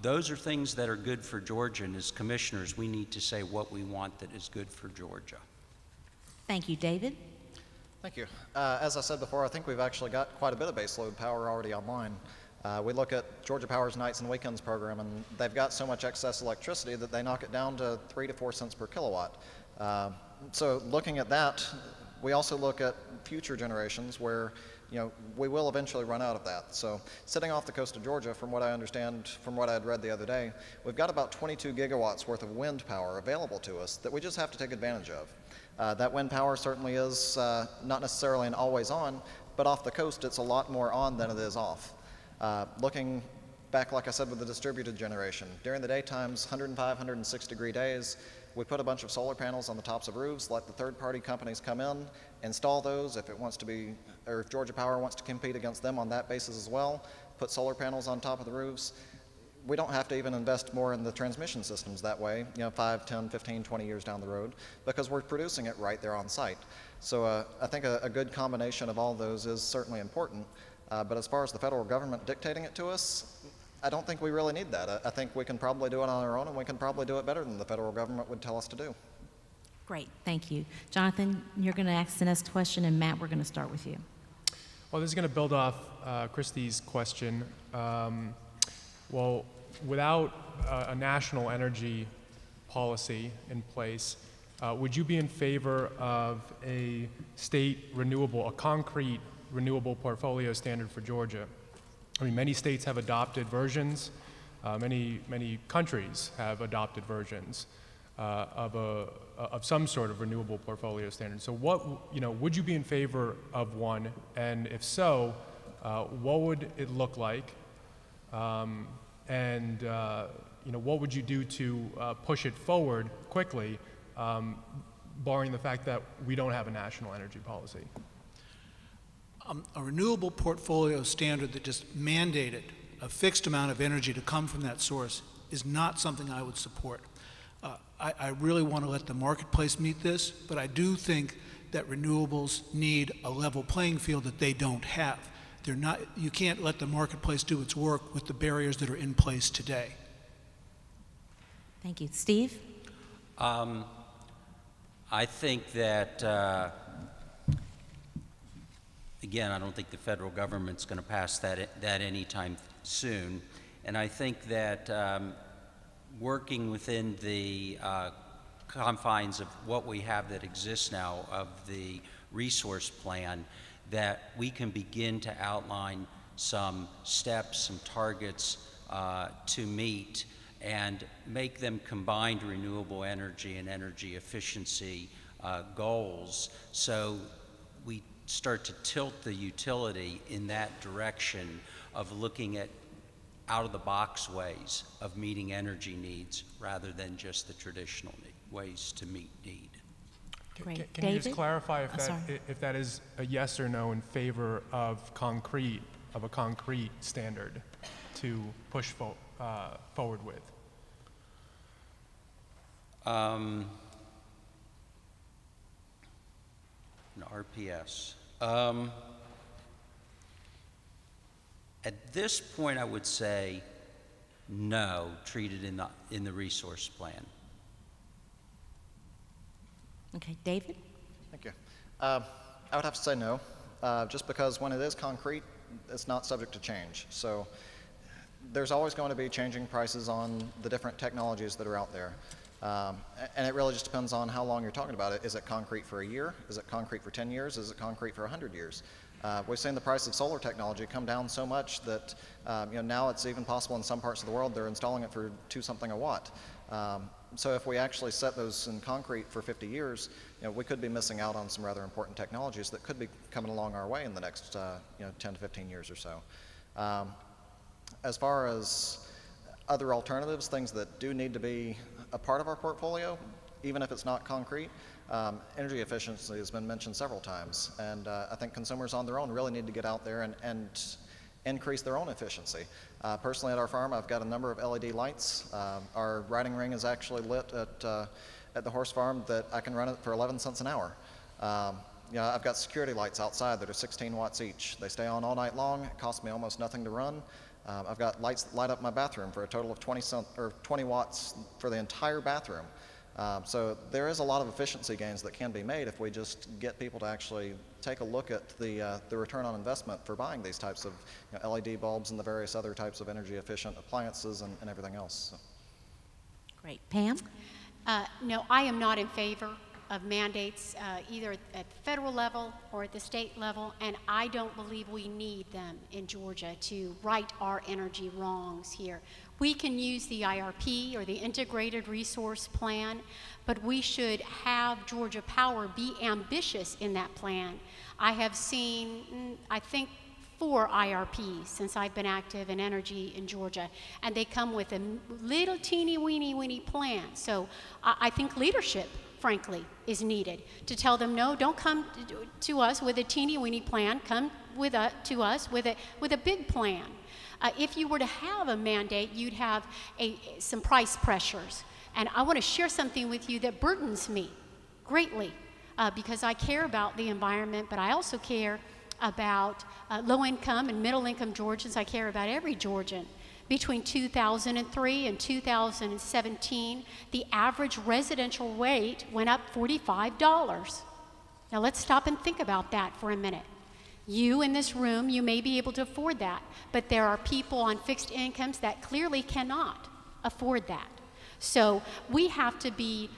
those are things that are good for Georgia, and as commissioners, we need to say what we want that is good for Georgia. Thank you. David? Thank you. As I said before, I think we've actually got quite a bit of baseload power already online. We look at Georgia Power's Nights and Weekends program, and they've got so much excess electricity that they knock it down to 3 to 4 cents per kilowatt. So looking at that, we also look at future generations where we will eventually run out of that. So sitting off the coast of Georgia, from what I understand, from what I had read the other day, we've got about 22 gigawatts worth of wind power available to us that we just have to take advantage of. That wind power certainly is not necessarily an always on, but off the coast it's a lot more on than it is off. Looking back, like I said, with the distributed generation, during the daytimes, 105, 106 degree days, we put a bunch of solar panels on the tops of roofs, let the third-party companies come in, install those if it wants to be, or if Georgia Power wants to compete against them on that basis as well, put solar panels on top of the roofs. We don't have to even invest more in the transmission systems that way, 5, 10, 15, 20 years down the road, because we're producing it right there on site. So I think a good combination of all those is certainly important. But as far as the federal government dictating it to us, I don't think we really need that. I think we can probably do it on our own, and we can probably do it better than the federal government would tell us to do. Great, thank you. Jonathan, you're going to ask the next question, and Matt, we're going to start with you. Well, this is going to build off Christie's question. Well, without a national energy policy in place, would you be in favor of a state renewable, a concrete renewable portfolio standard for Georgia? I mean, many states have adopted versions. Many countries have adopted versions of some sort of renewable portfolio standard. So, would you be in favor of one? And if so, what would it look like? What would you do to push it forward quickly, barring the fact that we don't have a national energy policy? A renewable portfolio standard that just mandated a fixed amount of energy to come from that source is not something I would support. I really want to let the marketplace meet this, but I do think that renewables need a level playing field that they don't have. You can't let the marketplace do its work with the barriers that are in place today. Thank you. Steve? I think that again, I don't think the federal government's going to pass that anytime soon. And I think that working within the confines of what we have that exists now of the resource plan, that we can begin to outline some steps, some targets to meet and make them combined renewable energy and energy efficiency goals. So we start to tilt the utility in that direction of looking at out-of-the-box ways of meeting energy needs rather than just the traditional ways to meet need. Great. Can you just clarify if that is a yes or no in favor of a concrete standard to push forward with? An RPS. At this point, I would say no, treated in the resource plan. Okay, David? Thank you. I would have to say no, just because when it is concrete, it's not subject to change. So there's always going to be changing prices on the different technologies that are out there. And it really just depends on how long you're talking about it. Is it concrete for a year? Is it concrete for 10 years? Is it concrete for 100 years? We've seen the price of solar technology come down so much that now it's even possible in some parts of the world they're installing it for 2 something a watt. So if we actually set those in concrete for 50 years, we could be missing out on some rather important technologies that could be coming along our way in the next 10 to 15 years or so. As far as other alternatives, things that do need to be a part of our portfolio, even if it's not concrete. Energy efficiency has been mentioned several times, and I think consumers on their own really need to get out there and increase their own efficiency. Personally, at our farm, I've got a number of LED lights. Our riding ring is actually lit at the horse farm that I can run it for 11 cents an hour. I've got security lights outside that are 16 watts each. They stay on all night long. It costs me almost nothing to run. I've got lights that light up my bathroom for a total of 20 watts for the entire bathroom. So there is a lot of efficiency gains that can be made if we just get people to actually take a look at the return on investment for buying these types of LED bulbs and the various other types of energy efficient appliances and everything else. So. Great. Pam? No, I am not in favor of mandates either at the federal level or at the state level, and I don't believe we need them in Georgia to right our energy wrongs here. We can use the IRP or the Integrated Resource Plan, but we should have Georgia Power be ambitious in that plan. I have seen, I think, 4 IRPs since I've been active in energy in Georgia, and they come with a little teeny weeny plan. So I think leadership, frankly, is needed to tell them, no, don't come to us with a teeny weeny plan, come to us with a big plan. If you were to have a mandate, you'd have some price pressures. And I want to share something with you that burdens me greatly because I care about the environment, but I also care about low-income and middle-income Georgians. I care about every Georgian. Between 2003 and 2017, the average residential rate went up $45. Now let's stop and think about that for a minute. You in this room, you may be able to afford that, but there are people on fixed incomes that clearly cannot afford that. So we have to be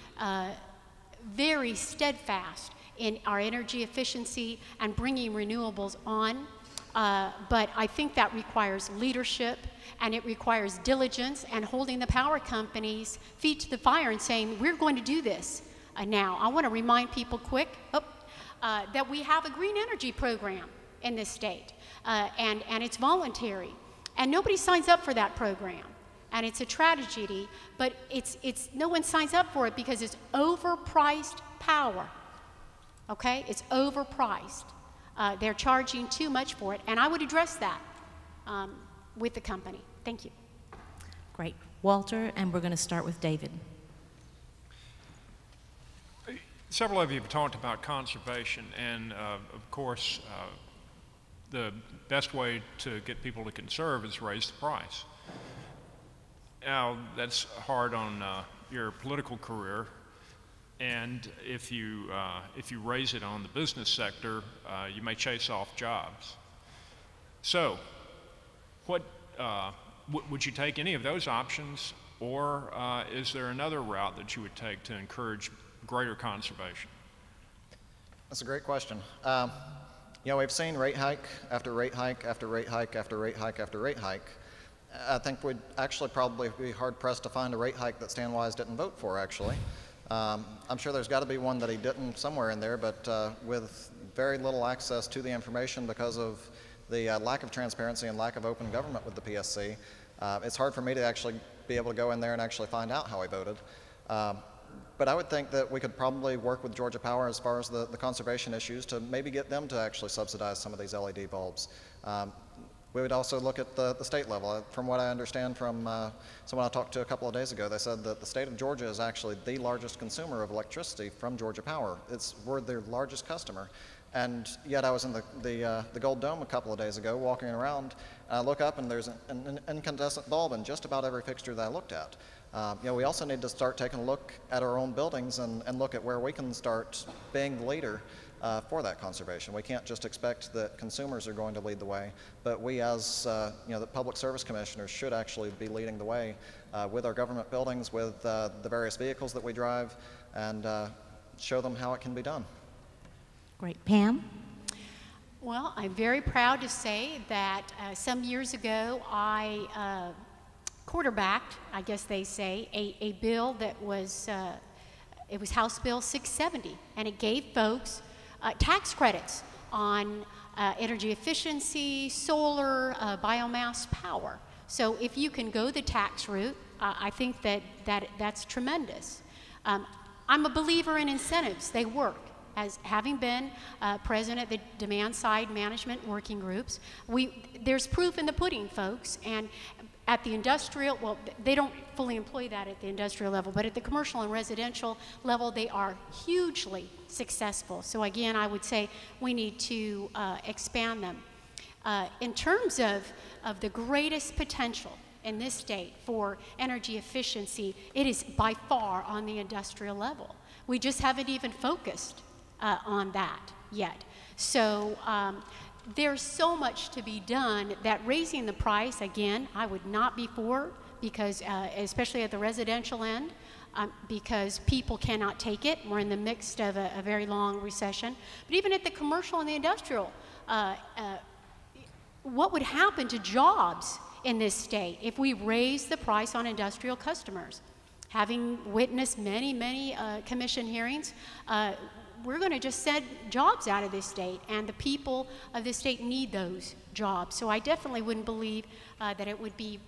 very steadfast in our energy efficiency and bringing renewables on. But I think that requires leadership, and it requires diligence and holding the power companies' feet to the fire and saying, we're going to do this. Now, I want to remind people that we have a green energy program in this state, and it's voluntary. And nobody signs up for that program. And it's a tragedy, but no one signs up for it because it's overpriced power. Okay? It's overpriced. They're charging too much for it, and I would address that with the company. Thank you. Great. Walter, and we're going to start with David. Several of you have talked about conservation, and of course, the best way to get people to conserve is raise the price. Now, that's hard on your political career. And if you raise it on the business sector, you may chase off jobs. So, would you take any of those options, or is there another route that you would take to encourage greater conservation? That's a great question. We've seen rate hike after rate hike after rate hike after rate hike after rate hike. I think we'd actually probably be hard-pressed to find a rate hike that Stan Wise didn't vote for, actually. I'm sure there's got to be one that he didn't somewhere in there, but with very little access to the information because of the lack of transparency and lack of open government with the PSC, it's hard for me to actually be able to go in there and actually find out how he voted. But I would think that we could probably work with Georgia Power as far as the conservation issues to maybe get them to actually subsidize some of these LED bulbs. We would also look at the state level. From what I understand from someone I talked to a couple of days ago, they said that the state of Georgia is actually the largest consumer of electricity from Georgia Power. We're their largest customer. And yet I was in the Gold Dome a couple of days ago walking around, and I look up and there's an incandescent bulb in just about every fixture that I looked at. We also need to start taking a look at our own buildings and look at where we can start being the leader for that conservation. We can't just expect that consumers are going to lead the way, but we as the public service commissioners should actually be leading the way with our government buildings, with the various vehicles that we drive, and show them how it can be done. Great. Pam? Well, I'm very proud to say that some years ago I quarterbacked, I guess they say, a bill that was, it was House Bill 670, and it gave folks tax credits on energy efficiency, solar, biomass power. So if you can go the tax route, I think that's tremendous. I'm a believer in incentives. They work. As having been president of the demand side management working groups, there's proof in the pudding, folks. And at the industrial, well, they don't fully employ that at the industrial level, but at the commercial and residential level, they are hugely successful. So again, I would say we need to expand them. In terms of the greatest potential in this state for energy efficiency, it is by far on the industrial level. We just haven't even focused on that yet. So there's so much to be done that raising the price, again, I would not be for, because especially at the residential end, because people cannot take it. We're in the midst of a very long recession. But even at the commercial and the industrial, what would happen to jobs in this state if we raise the price on industrial customers? Having witnessed many commission hearings, we're going to just send jobs out of this state, and the people of this state need those jobs. So I definitely wouldn't believe that it would be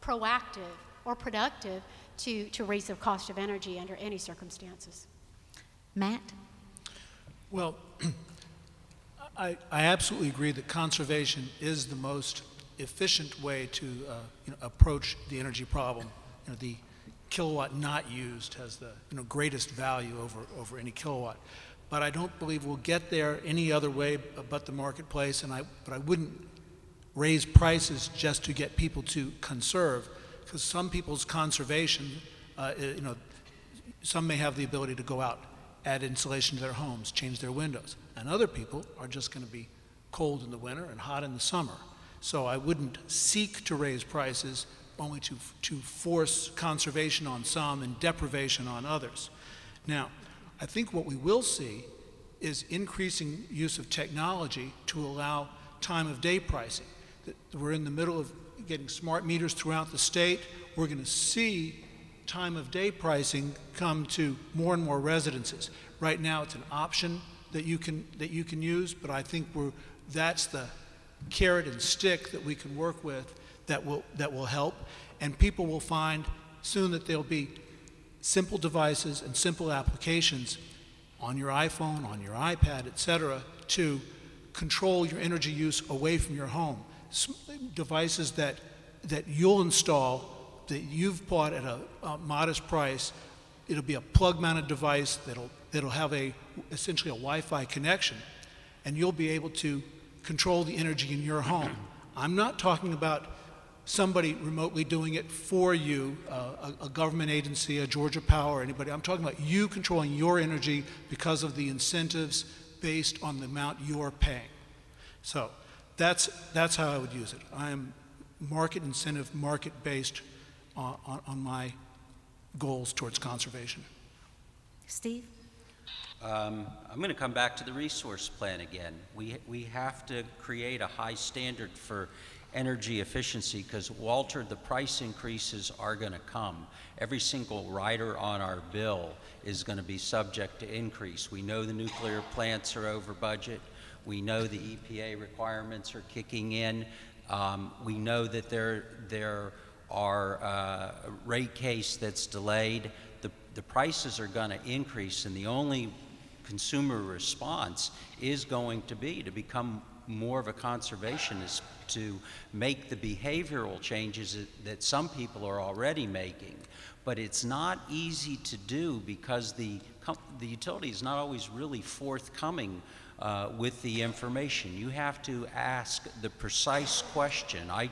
proactive or productive to raise the cost of energy under any circumstances. Matt? Well, I absolutely agree that conservation is the most efficient way to approach the energy problem. The kilowatt not used has the greatest value over any kilowatt. But I don't believe we'll get there any other way but the marketplace, but I wouldn't raise prices just to get people to conserve, because some people's conservation, some may have the ability to go out, add insulation to their homes, change their windows, and other people are just going to be cold in the winter and hot in the summer. So I wouldn't seek to raise prices only to force conservation on some and deprivation on others. Now, I think what we will see is increasing use of technology to allow time of day pricing. We're in the middle of getting smart meters throughout the state. We're going to see time of day pricing come to more and more residences. Right now it's an option that you can use, but I think that's the carrot and stick that we can work with that will help, and people will find soon that there'll be simple devices and simple applications on your iPhone, on your iPad, etc., to control your energy use away from your home. Devices that you'll install, that you've bought at a modest price. It'll be a plug-mounted device that'll have essentially a Wi-Fi connection, and you'll be able to control the energy in your home. I'm not talking about somebody remotely doing it for you, a government agency, a Georgia Power, anybody. I'm talking about you controlling your energy because of the incentives based on the amount you're paying. So that's how I would use it. I am market incentive, market-based on my goals towards conservation. Steve? I'm going to come back to the resource plan again. We have to create a high standard for energy efficiency, because, Walter, the price increases are going to come. Every single rider on our bill is going to be subject to increase. We know the nuclear plants are over budget. We know the EPA requirements are kicking in. We know that there are a rate case that's delayed. The prices are going to increase, and the only consumer response is going to be to become more of a conservationist, to make the behavioral changes that some people are already making. But it's not easy to do because the utility is not always really forthcoming with the information. You have to ask the precise question. I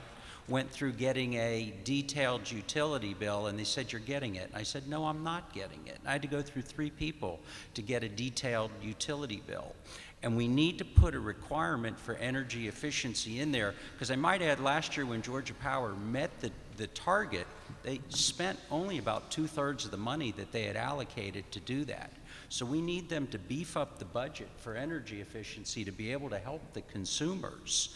went through getting a detailed utility bill, and they said, "You're getting it." And I said, "No, I'm not getting it." And I had to go through 3 people to get a detailed utility bill. And we need to put a requirement for energy efficiency in there, because I might add, last year when Georgia Power met the target, they spent only about 2/3 of the money that they had allocated to do that. So we need them to beef up the budget for energy efficiency to be able to help the consumers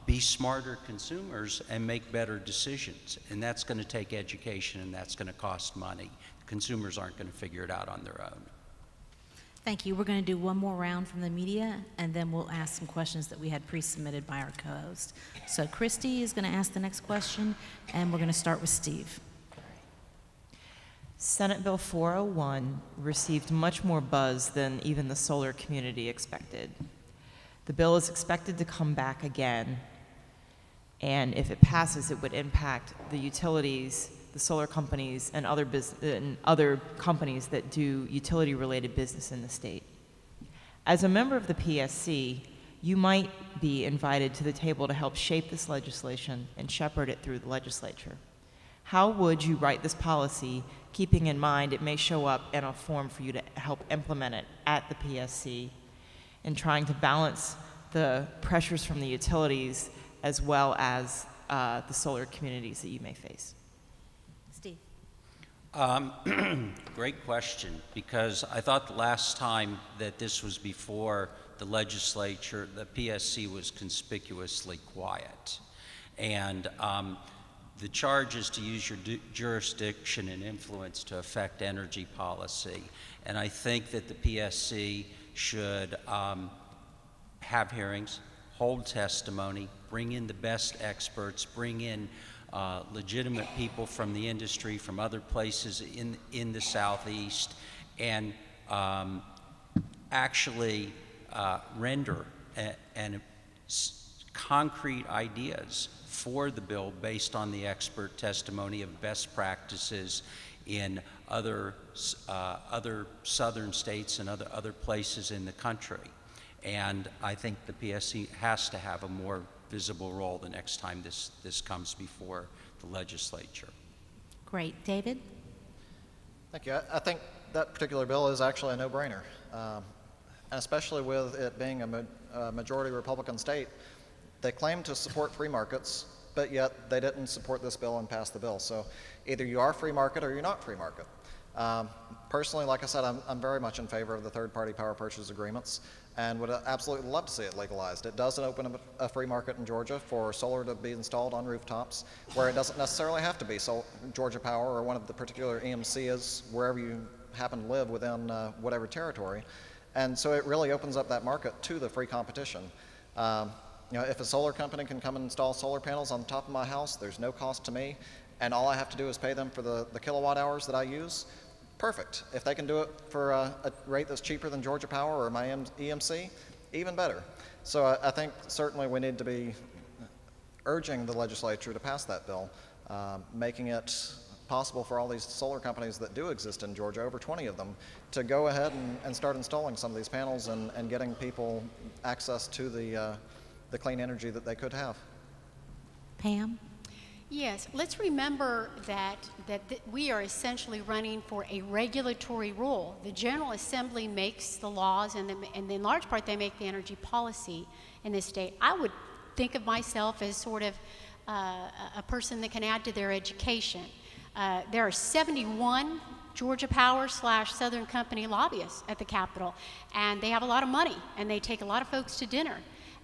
be smarter consumers and make better decisions. And that's going to take education, and that's going to cost money. Consumers aren't going to figure it out on their own. Thank you. We're going to do one more round from the media, and then we'll ask some questions that we had pre-submitted by our co-host. So Christy is going to ask the next question, and we're going to start with Steve. Senate Bill 401 received much more buzz than even the solar community expected. The bill is expected to come back again, and if it passes, it would impact the utilities, the solar companies, and other companies that do utility-related business in the state. As a member of the PSC, you might be invited to the table to help shape this legislation and shepherd it through the legislature. How would you write this policy, keeping in mind it may show up in a form for you to help implement it at the PSC, and trying to balance the pressures from the utilities as well as the solar communities that you may face? Steve. Great question, because I thought the last time that this was before the legislature, the PSC was conspicuously quiet. And the charge is to use your jurisdiction and influence to affect energy policy. And I think that the PSC should have hearings, hold testimony, bring in the best experts, bring in legitimate people from the industry, from other places in the Southeast, and actually render concrete ideas for the bill based on the expert testimony of best practices in other southern states and other places in the country. And I think the PSC has to have a more visible role the next time this comes before the legislature. Great. David? Thank you. I think that particular bill is actually a no-brainer, and especially with it being a majority Republican state. They claim to support free markets, but yet they didn't support this bill and pass the bill. So either you are free market or you're not free market. Personally, like I said, I'm very much in favor of the third-party power purchase agreements and would absolutely love to see it legalized. It doesn't open a free market in Georgia for solar to be installed on rooftops, where it doesn't necessarily have to be Georgia Power or one of the particular EMCs, wherever you happen to live within whatever territory. And so it really opens up that market to the free competition. You know, if a solar company can come and install solar panels on the top of my house, there's no cost to me, and all I have to do is pay them for the kilowatt hours that I use, perfect. If they can do it for a rate that's cheaper than Georgia Power or my EMC, even better. So I think certainly we need to be urging the legislature to pass that bill, making it possible for all these solar companies that do exist in Georgia, over 20 of them, to go ahead and start installing some of these panels and getting people access to the clean energy that they could have. Pam? Yes, let's remember that we are essentially running for a regulatory role. The General Assembly makes the laws, and in large part they make the energy policy in this state. I would think of myself as sort of a person that can add to their education. There are 71 Georgia Power / Southern Company lobbyists at the Capitol, and they have a lot of money, and they take a lot of folks to dinner.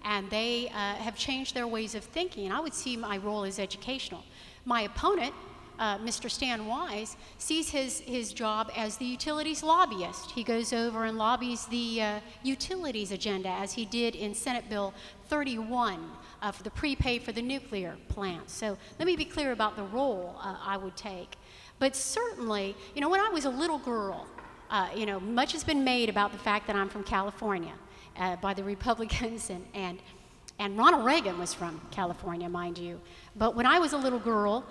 And they have changed their ways of thinking, and I would see my role as educational. My opponent, Mr. Stan Wise, sees his job as the utilities lobbyist. He goes over and lobbies the utilities agenda, as he did in Senate Bill 31 for the prepay for the nuclear plants. So let me be clear about the role I would take. But certainly, you know, when I was a little girl, you know, much has been made about the fact that I'm from California. By the Republicans, and Ronald Reagan was from California, mind you. But when I was a little girl,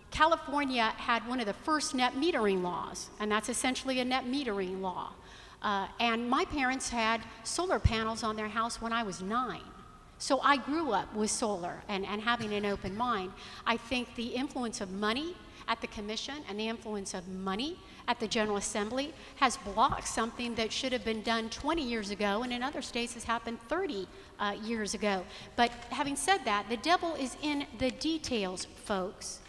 California had one of the first net metering laws, and that's essentially a net metering law. And my parents had solar panels on their house when I was 9. So I grew up with solar and having an open mind. I think the influence of money at the Commission and the influence of money at the General Assembly has blocked something that should have been done 20 years ago, and in other states has happened 30 years ago. But having said that, the devil is in the details, folks.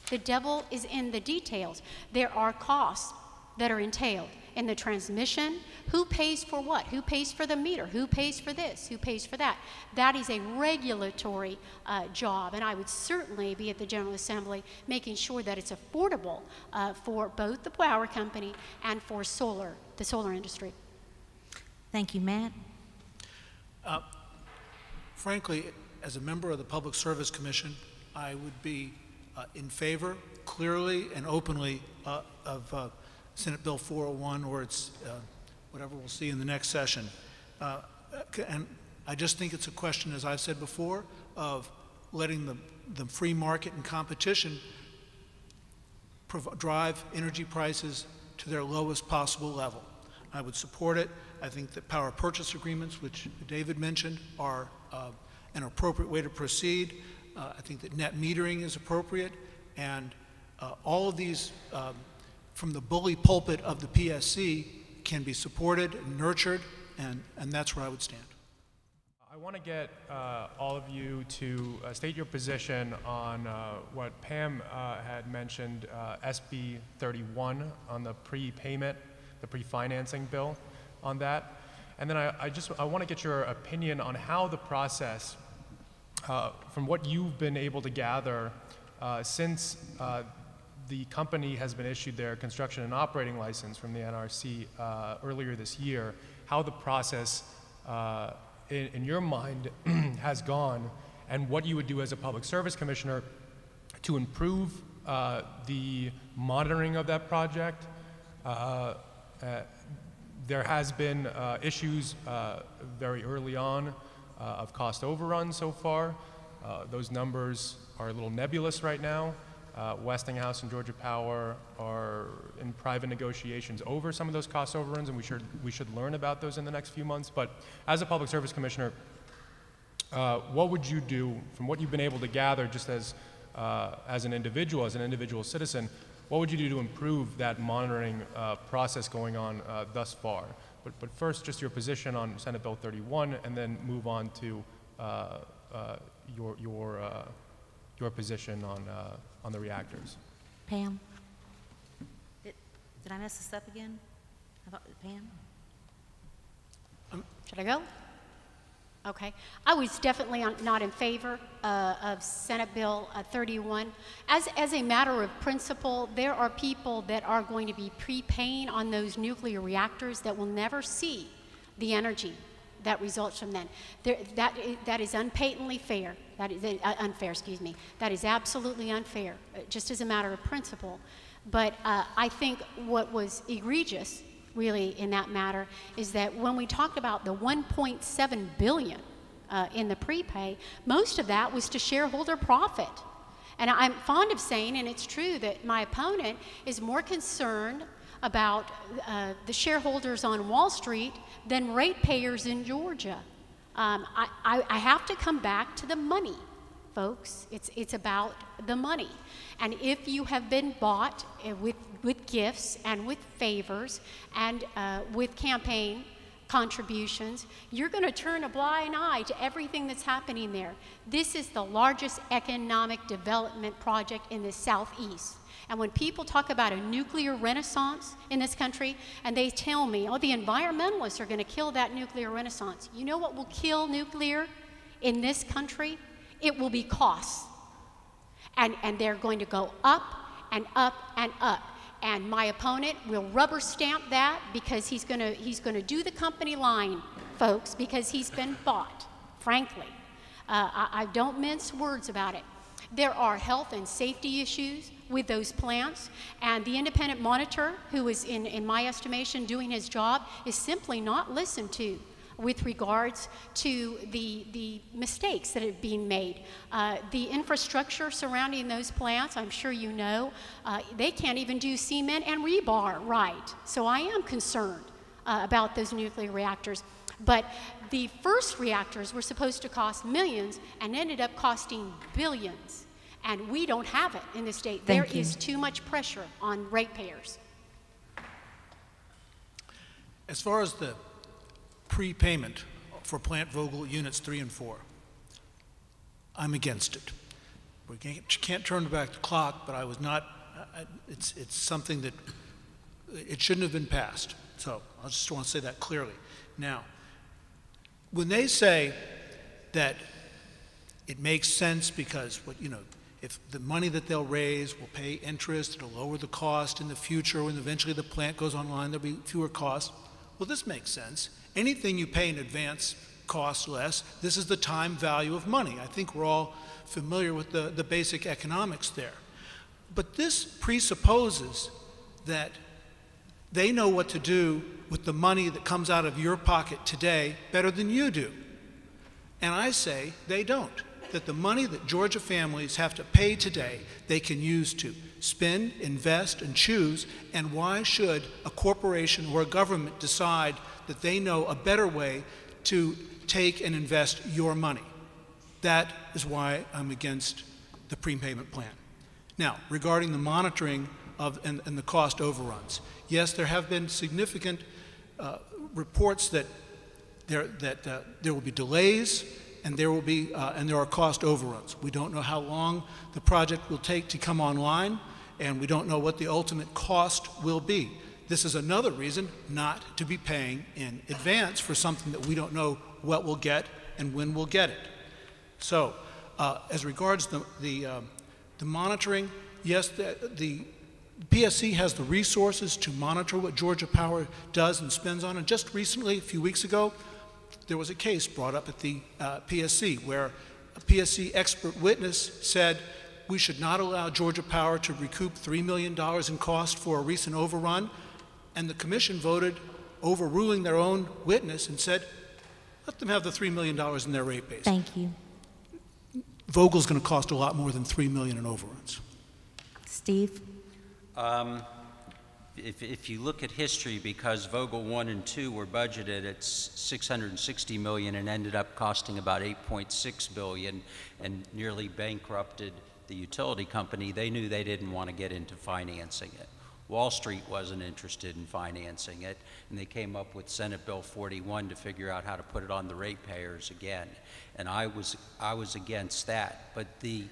The devil is in the details. There are costs that are entailed. in the transmission. Who pays for what? Who pays for the meter? Who pays for this? Who pays for that? That is a regulatory job, and I would certainly be at the General Assembly making sure that it's affordable for both the power company and for the solar industry. Thank you, Matt. Frankly, as a member of the Public Service Commission, I would be in favor, clearly and openly, of Senate Bill 401, or it's whatever we'll see in the next session. And I just think it's a question, as I've said before, of letting the free market and competition drive energy prices to their lowest possible level. I would support it. I think that power purchase agreements, which David mentioned, are an appropriate way to proceed. I think that net metering is appropriate, and all of these from the bully pulpit of the PSC can be supported and nurtured, and that's where I would stand. I want to get all of you to state your position on what Pam had mentioned, SB 31 on the prepayment, the pre-financing bill on that. And then I want to get your opinion on how the process, from what you've been able to gather since the company has been issued their construction and operating license from the NRC earlier this year, how the process in your mind has gone, and what you would do as a public service commissioner to improve the monitoring of that project. There has been issues very early on of cost overruns so far. Those numbers are a little nebulous right now. Westinghouse and Georgia Power are in private negotiations over some of those cost overruns, and we should learn about those in the next few months. But as a public service commissioner, what would you do, from what you've been able to gather, just as an individual citizen? What would you do to improve that monitoring process going on thus far? But first, just your position on Senate Bill 31, and then move on to your position on the reactors. Pam? Did I mess this up again? Pam? Should I go? Okay. I was definitely not in favor of Senate Bill 31. As a matter of principle, there are people that are going to be prepaying on those nuclear reactors that will never see the energy that results from them. That is unpatently fair. That is unfair, excuse me. That is absolutely unfair, just as a matter of principle. But I think what was egregious, really, in that matter, is that when we talked about the $1.7 billion in the prepay, most of that was to shareholder profit. And I'm fond of saying, and it's true, that my opponent is more concerned about the shareholders on Wall Street than ratepayers in Georgia. I have to come back to the money, folks. It's about the money. And if you have been bought with gifts and with favors and with campaign contributions, you're going to turn a blind eye to everything that's happening there. This is the largest economic development project in the Southeast. And when people talk about a nuclear renaissance in this country, and they tell me, oh, the environmentalists are going to kill that nuclear renaissance. You know what will kill nuclear in this country? It will be costs. And they're going to go up and up and up. And my opponent will rubber stamp that because he's going to do the company line, folks, because he's been bought, frankly. I don't mince words about it. There are health and safety issues with those plants, and the independent monitor, who is, in my estimation, doing his job, is simply not listened to with regards to the mistakes that are being made. The infrastructure surrounding those plants, I'm sure you know, they can't even do cement and rebar right. So I am concerned about those nuclear reactors. But the first reactors were supposed to cost millions and ended up costing billions. And we don't have it in the state. There is too much pressure on ratepayers. As far as the prepayment for Plant Vogtle Units 3 and 4, I'm against it. We can't turn back the clock, but I was not, it's something that it shouldn't have been passed. So I just want to say that clearly. Now, when they say that it makes sense because if the money that they'll raise will pay interest, it'll lower the cost in the future when eventually the plant goes online, there'll be fewer costs. Well, this makes sense. Anything you pay in advance costs less. This is the time value of money. I think we're all familiar with the basic economics there. But this presupposes that they know what to do with the money that comes out of your pocket today better than you do. And I say they don't. That the money that Georgia families have to pay today, they can use to spend, invest, and choose. And why should a corporation or a government decide that they know a better way to take and invest your money? That is why I'm against the prepayment plan. Now, regarding the monitoring and the cost overruns, yes, there have been significant reports that there will be delays and there are cost overruns. We don't know how long the project will take to come online, and we don't know what the ultimate cost will be. This is another reason not to be paying in advance for something that we don't know what we'll get and when we'll get it. So, as regards the monitoring, yes, the PSC has the resources to monitor what Georgia Power does and spends on. And just recently, a few weeks ago, there was a case brought up at the PSC where a PSC expert witness said we should not allow Georgia Power to recoup $3 million in cost for a recent overrun. And the commission voted overruling their own witness and said, let them have the $3 million in their rate base. Thank you. Vogel's going to cost a lot more than $3 million in overruns. Steve? If you look at history, because Vogel 1 and 2 were budgeted at $660 million and ended up costing about $8.6 billion and nearly bankrupted the utility company, they knew they didn't want to get into financing it. Wall Street wasn't interested in financing it, and they came up with Senate Bill 41 to figure out how to put it on the ratepayers again. And I was against that. But the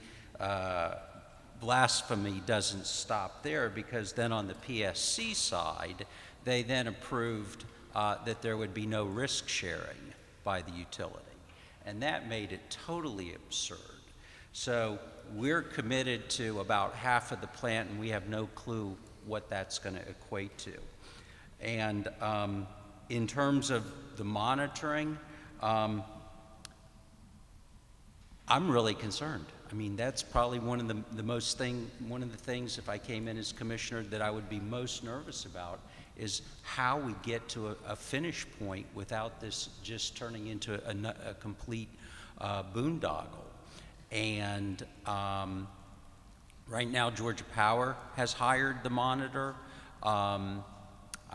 blasphemy doesn't stop there, because then on the PSC side, they then approved that there would be no risk sharing by the utility. And that made it totally absurd. So we're committed to about half of the plant, and we have no clue what that's going to equate to. And in terms of the monitoring, I'm really concerned. I mean, that's probably one of the things, if I came in as commissioner, that I would be most nervous about, is how we get to a finish point without this just turning into a complete boondoggle. And right now, Georgia Power has hired the monitor. I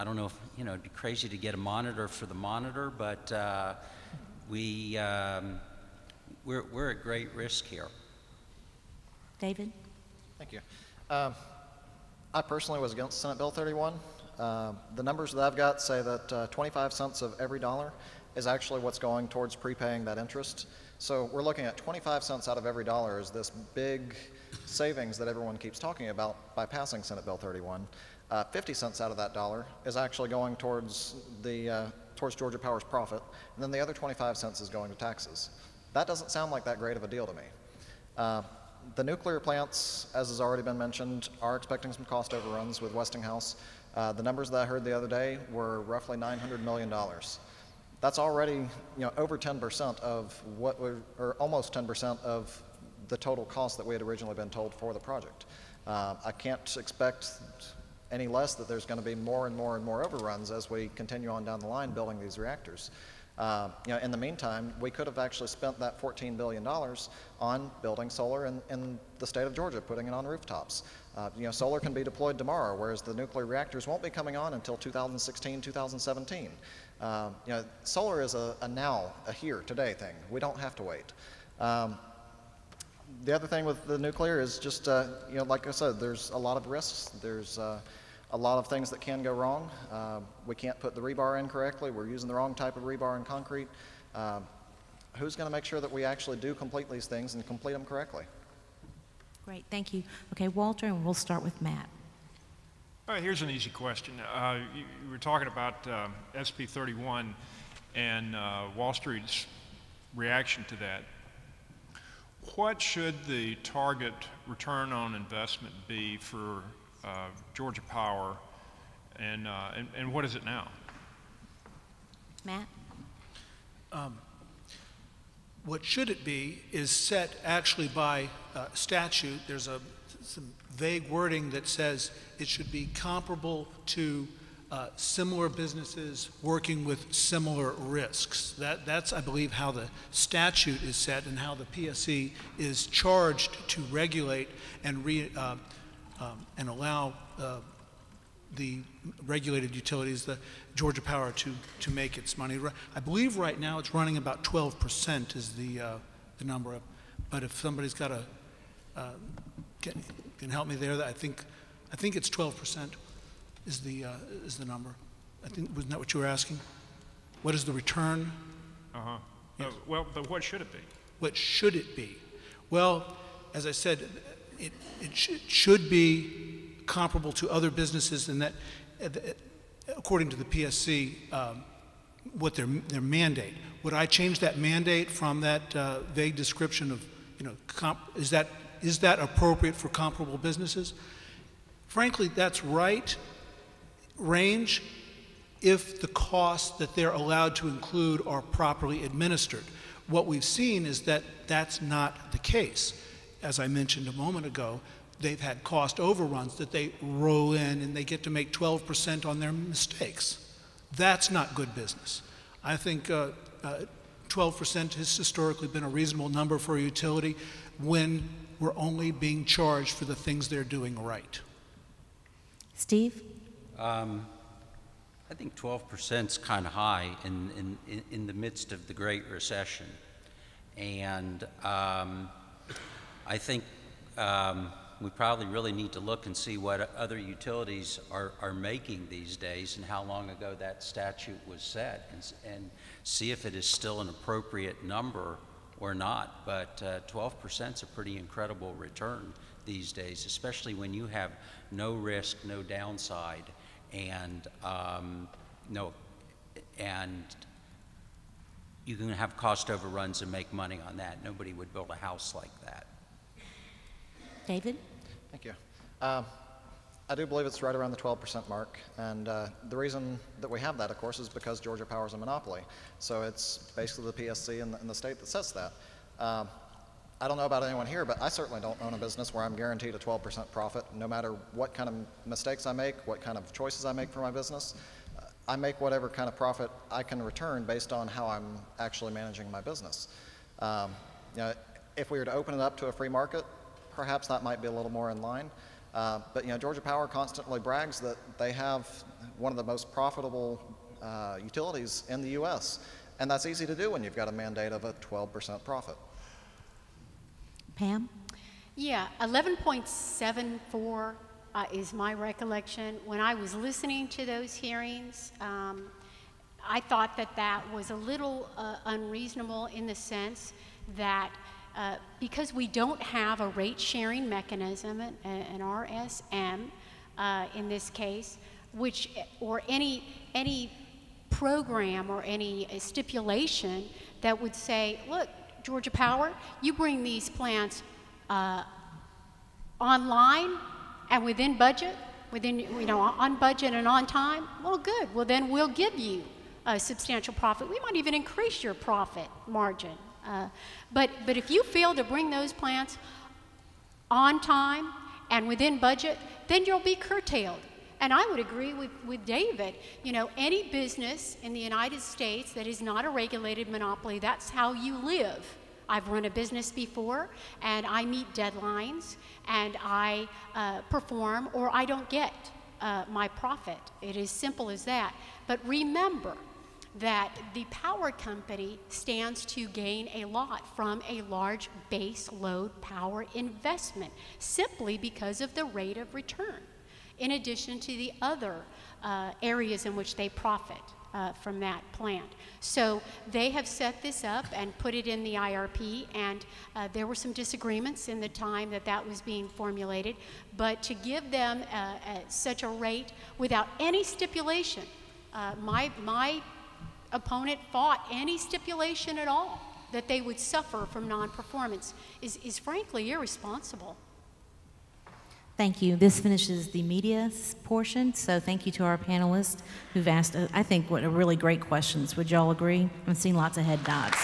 don't know if, it'd be crazy to get a monitor for the monitor, but we're at great risk here. David? Thank you. I personally was against Senate Bill 31. The numbers that I've got say that 25 cents of every dollar is actually what's going towards prepaying that interest. So we're looking at 25 cents out of every dollar as this big savings that everyone keeps talking about by passing Senate Bill 31. 50 cents out of that dollar is actually going towards towards Georgia Power's profit, and then the other 25 cents is going to taxes. That doesn't sound like that great of a deal to me. The nuclear plants, as has already been mentioned, are expecting some cost overruns with Westinghouse. The numbers that I heard the other day were roughly $900 million. That's already, over 10% of or almost 10% of the total cost that we had originally been told for the project. I can't expect any less that there's going to be more and more and more overruns as we continue on down the line building these reactors. In the meantime, we could have actually spent that $14 billion on building solar in the state of Georgia, putting it on rooftops. Solar can be deployed tomorrow, whereas the nuclear reactors won't be coming on until 2016, 2017. Solar is a now, a here, today thing. We don't have to wait. The other thing with the nuclear is just, like I said, there's a lot of risks. There's a lot of things that can go wrong. We can't put the rebar in correctly. We're using the wrong type of rebar in concrete. Who's going to make sure that we actually do complete these things and complete them correctly? Great, thank you. Okay, Walter, and we'll start with Matt. All right, here's an easy question. You were talking about SB 31 and Wall Street's reaction to that. What should the target return on investment be for Georgia Power, and what is it now? Matt? What should it be is set actually by statute. There's some vague wording that says it should be comparable to similar businesses working with similar risks. That's, I believe, how the statute is set and how the PSC is charged to regulate and allow the regulated utilities, the Georgia Power, to make its money. I believe right now it's running about 12% is the number. But if somebody's got a can help me there, I think it's 12% is the number. I think, wasn't that what you were asking? What is the return? Uh-huh. Yes. Well, but what should it be? What should it be? Well, as I said, it should be comparable to other businesses, and that, according to the PSC, what their mandate. Would I change that mandate from that vague description of, is that appropriate for comparable businesses? Frankly, that's right range if the costs that they're allowed to include are properly administered. What we've seen is that that's not the case. As I mentioned a moment ago, they've had cost overruns that they roll in and they get to make 12% on their mistakes. That's not good business. I think 12% has historically been a reasonable number for a utility when we're only being charged for the things they're doing right. Steve? I think 12% is kind of high in the midst of the Great Recession. And I think we probably really need to look and see what other utilities are making these days and how long ago that statute was set, and see if it is still an appropriate number or not. But 12% is a pretty incredible return these days, especially when you have no risk, no downside, and you can have cost overruns and make money on that. Nobody would build a house like that. David? Thank you. I do believe it's right around the 12% mark, and the reason that we have that, of course, is because Georgia Power is a monopoly. So it's basically the PSC in the state that sets that. I don't know about anyone here, but I certainly don't own a business where I'm guaranteed a 12% profit, no matter what kind of mistakes I make, what kind of choices I make for my business. I make whatever kind of profit I can return based on how I'm actually managing my business. If we were to open it up to a free market, perhaps that might be a little more in line. But Georgia Power constantly brags that they have one of the most profitable utilities in the U.S., and that's easy to do when you've got a mandate of a 12% profit. Pam? Yeah, 11.74 is my recollection. When I was listening to those hearings, I thought that was a little unreasonable in the sense that because we don't have a rate sharing mechanism, an RSM in this case, or any program or any stipulation that would say, look, Georgia Power, you bring these plants online and within budget, on budget and on time, well, good. Well, then we'll give you a substantial profit. We might even increase your profit margin. But if you fail to bring those plants on time and within budget, then you'll be curtailed. And I would agree with David. Any business in the United States that is not a regulated monopoly, that's how you live. I've run a business before, and I meet deadlines, and I perform, or I don't get my profit. It is simple as that. But remember that the power company stands to gain a lot from a large base load power investment, simply because of the rate of return, in addition to the other areas in which they profit. from that plant. So they have set this up and put it in the IRP, and there were some disagreements in the time that that was being formulated, but to give them such a rate without any stipulation, my opponent fought any stipulation at all that they would suffer from non-performance is frankly irresponsible. Thank you. This finishes the media portion, so thank you to our panelists who've asked, I think, what are really great questions. Would y'all agree? I'm seeing lots of head nods.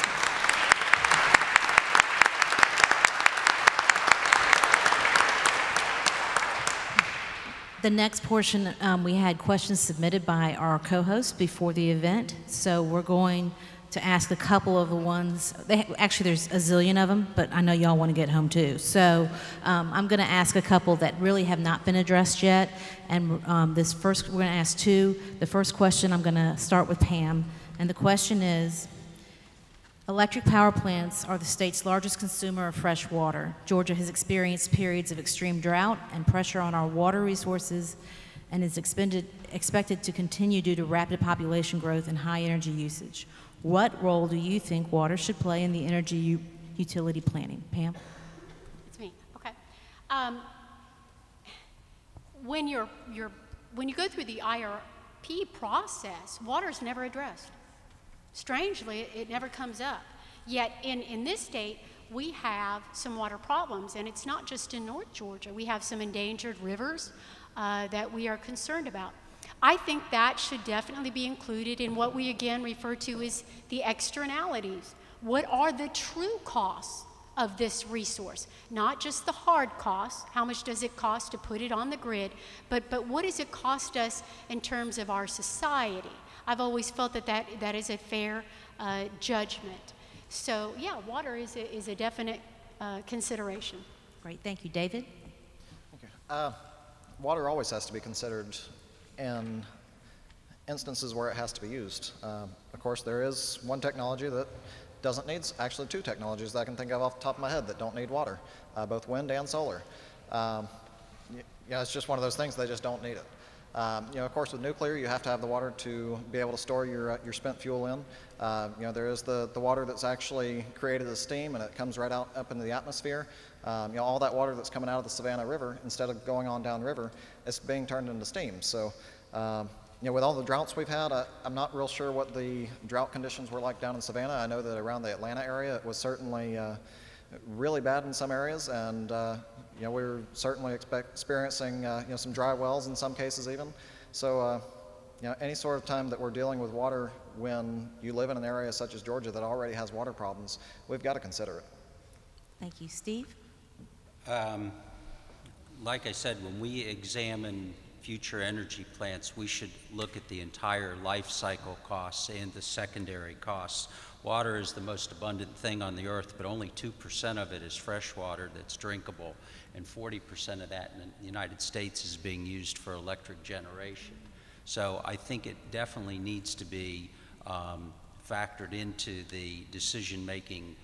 The next portion, we had questions submitted by our co-hosts before the event, so we're going to ask a couple of the ones. Actually, there's a zillion of them, but I know y'all want to get home too. So I'm going to ask a couple that really have not been addressed yet. And this first, we're going to ask two. The first question, I'm going to start with Pam. And the question is, electric power plants are the state's largest consumer of fresh water. Georgia has experienced periods of extreme drought and pressure on our water resources and is expected to continue due to rapid population growth and high energy usage. What role do you think water should play in the energy utility planning? Pam? It's me. Okay. When you go through the IRP process, water is never addressed. Strangely, it never comes up. Yet in this state, we have some water problems, and it's not just in North Georgia. We have some endangered rivers that we are concerned about. I think that should definitely be included in what we again refer to as the externalities. What are the true costs of this resource? Not just the hard costs, how much does it cost to put it on the grid, but what does it cost us in terms of our society? I've always felt that is a fair judgment. So yeah, water is a definite consideration. Great, thank you. David? Okay. Water always has to be considered in instances where it has to be used. Of course, there is one technology that doesn't need, actually two technologies that I can think of off the top of my head that don't need water, both wind and solar. It's just one of those things, they just don't need it. Of course, with nuclear, you have to have the water to be able to store your spent fuel in. There is the water that's actually created as steam, and it comes right out up into the atmosphere. All that water that's coming out of the Savannah River, instead of going on downriver, it's being turned into steam. So, with all the droughts we've had, I'm not real sure what the drought conditions were like down in Savannah. I know that around the Atlanta area, it was certainly really bad in some areas, and we're certainly experiencing some dry wells in some cases even. So any sort of time that we're dealing with water when you live in an area such as Georgia that already has water problems, we've got to consider it. Thank you. Steve? Like I said, when we examine future energy plants, we should look at the entire life cycle costs and the secondary costs. Water is the most abundant thing on the earth, but only 2% of it is fresh water that's drinkable, and 40% of that in the United States is being used for electric generation. So I think it definitely needs to be factored into the decision-making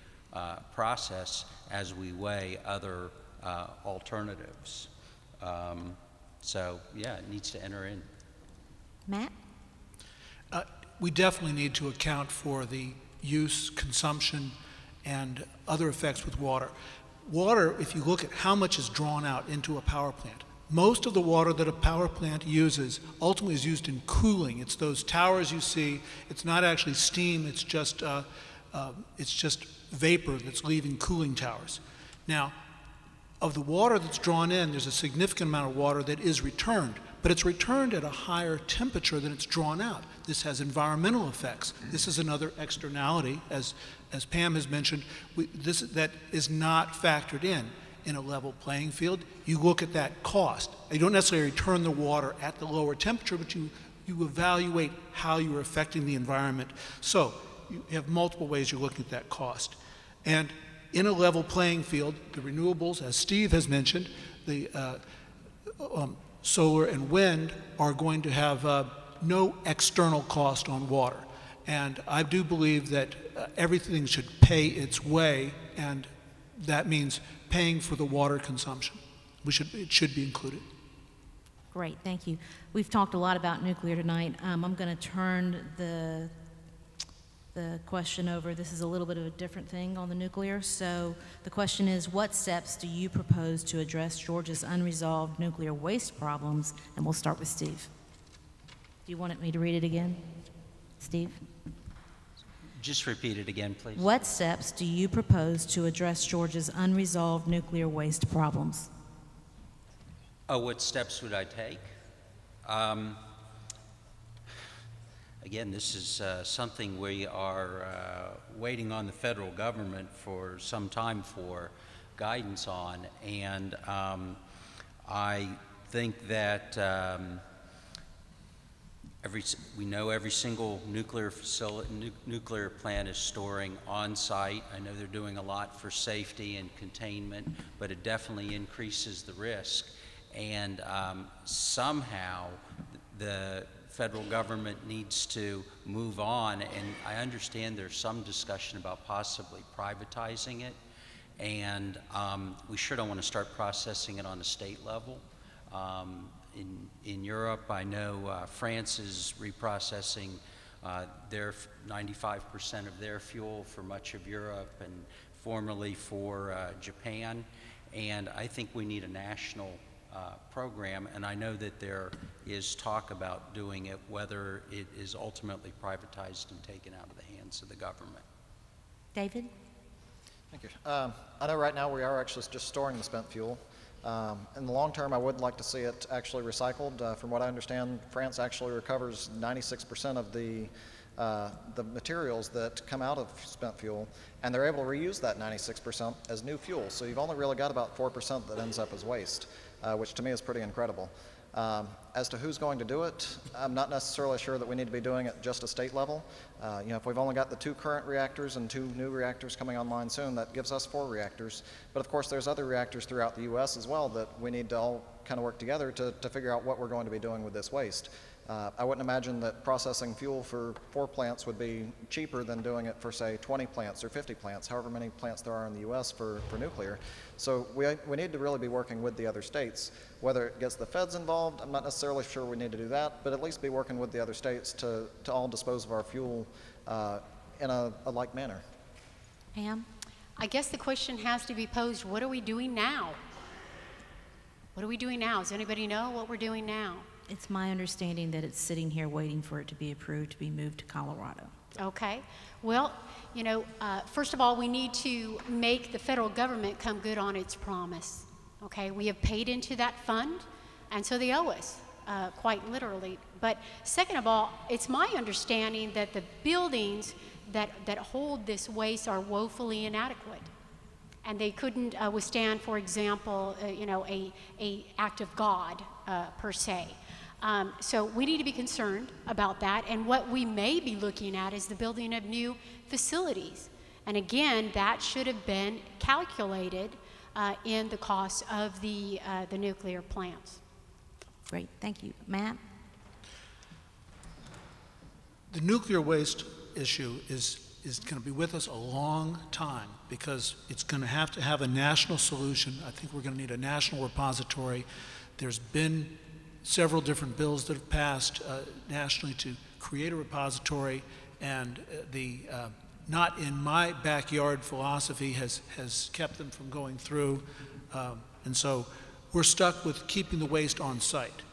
process as we weigh other alternatives. So yeah, it needs to enter in. Matt? We definitely need to account for the use, consumption, and other effects with water. Water, if you look at how much is drawn out into a power plant, most of the water that a power plant uses ultimately is used in cooling. It's those towers you see. It's not actually steam. It's just vapor that's leaving cooling towers. Now, of the water that's drawn in, there's a significant amount of water that is returned, but it's returned at a higher temperature than it's drawn out. This has environmental effects. This is another externality, as Pam has mentioned, that is not factored in a level playing field. You look at that cost. You don't necessarily return the water at the lower temperature, but you evaluate how you're affecting the environment. So you have multiple ways you're looking at that cost. And in a level playing field, the renewables, as Steve has mentioned, the solar and wind are going to have no external cost on water. And I do believe that everything should pay its way, and that means paying for the water consumption. It should be included. Great, thank you. We've talked a lot about nuclear tonight. I'm going to turn the question over. This is a little bit of a different thing on the nuclear. So the question is, what steps do you propose to address Georgia's unresolved nuclear waste problems? And we'll start with Steve. Do you want me to read it again? Steve? Just repeat it again, please. What steps do you propose to address Georgia's unresolved nuclear waste problems? Oh, what steps would I take? Again, this is something we are waiting on the federal government for some time for guidance on, and I think that we know every single nuclear facility, nuclear plant is storing on-site. I know they're doing a lot for safety and containment, but it definitely increases the risk. And somehow the federal government needs to move on, and I understand there's some discussion about possibly privatizing it, and we sure don't want to start processing it on a state level. In Europe, I know France is reprocessing their 95% of their fuel for much of Europe and formerly for Japan, and I think we need a national program, and I know that there is talk about doing it, whether it is ultimately privatized and taken out of the hands of the government. David? Thank you. I know right now we are actually just storing the spent fuel. In the long term, I would like to see it actually recycled. From what I understand, France actually recovers 96% of the materials that come out of spent fuel, and they're able to reuse that 96% as new fuel. So you've only really got about 4% that ends up as waste, which to me is pretty incredible. As to who's going to do it, I'm not necessarily sure that we need to be doing it just a state level. You know, if we've only got the 2 current reactors and 2 new reactors coming online soon, that gives us 4 reactors. But of course, there's other reactors throughout the U.S. as well that we need to all kind of work together to figure out what we're going to be doing with this waste. I wouldn't imagine that processing fuel for 4 plants would be cheaper than doing it for, say, 20 plants or 50 plants, however many plants there are in the U.S. for nuclear. So we need to really be working with the other states. Whether it gets the feds involved, I'm not necessarily sure we need to do that, but at least be working with the other states to all dispose of our fuel in a like manner. Pam? I guess the question has to be posed, what are we doing now? What are we doing now? Does anybody know what we're doing now? It's my understanding that it's sitting here waiting for it to be approved to be moved to Colorado. Okay. Well, you know, first of all, we need to make the federal government come good on its promise. Okay, we have paid into that fund, and so they owe us, quite literally. But second of all, it's my understanding that the buildings that hold this waste are woefully inadequate. And they couldn't withstand, for example, you know, a act of God, per se. So we need to be concerned about that, and what we may be looking at is the building of new facilities. And again, that should have been calculated in the cost of the nuclear plants. Great, thank you. Matt? The nuclear waste issue is going to be with us a long time because it's going to have a national solution. I think we're going to need a national repository. There's been several different bills that have passed nationally to create a repository, and the not in my backyard philosophy has kept them from going through, and so we're stuck with keeping the waste on site.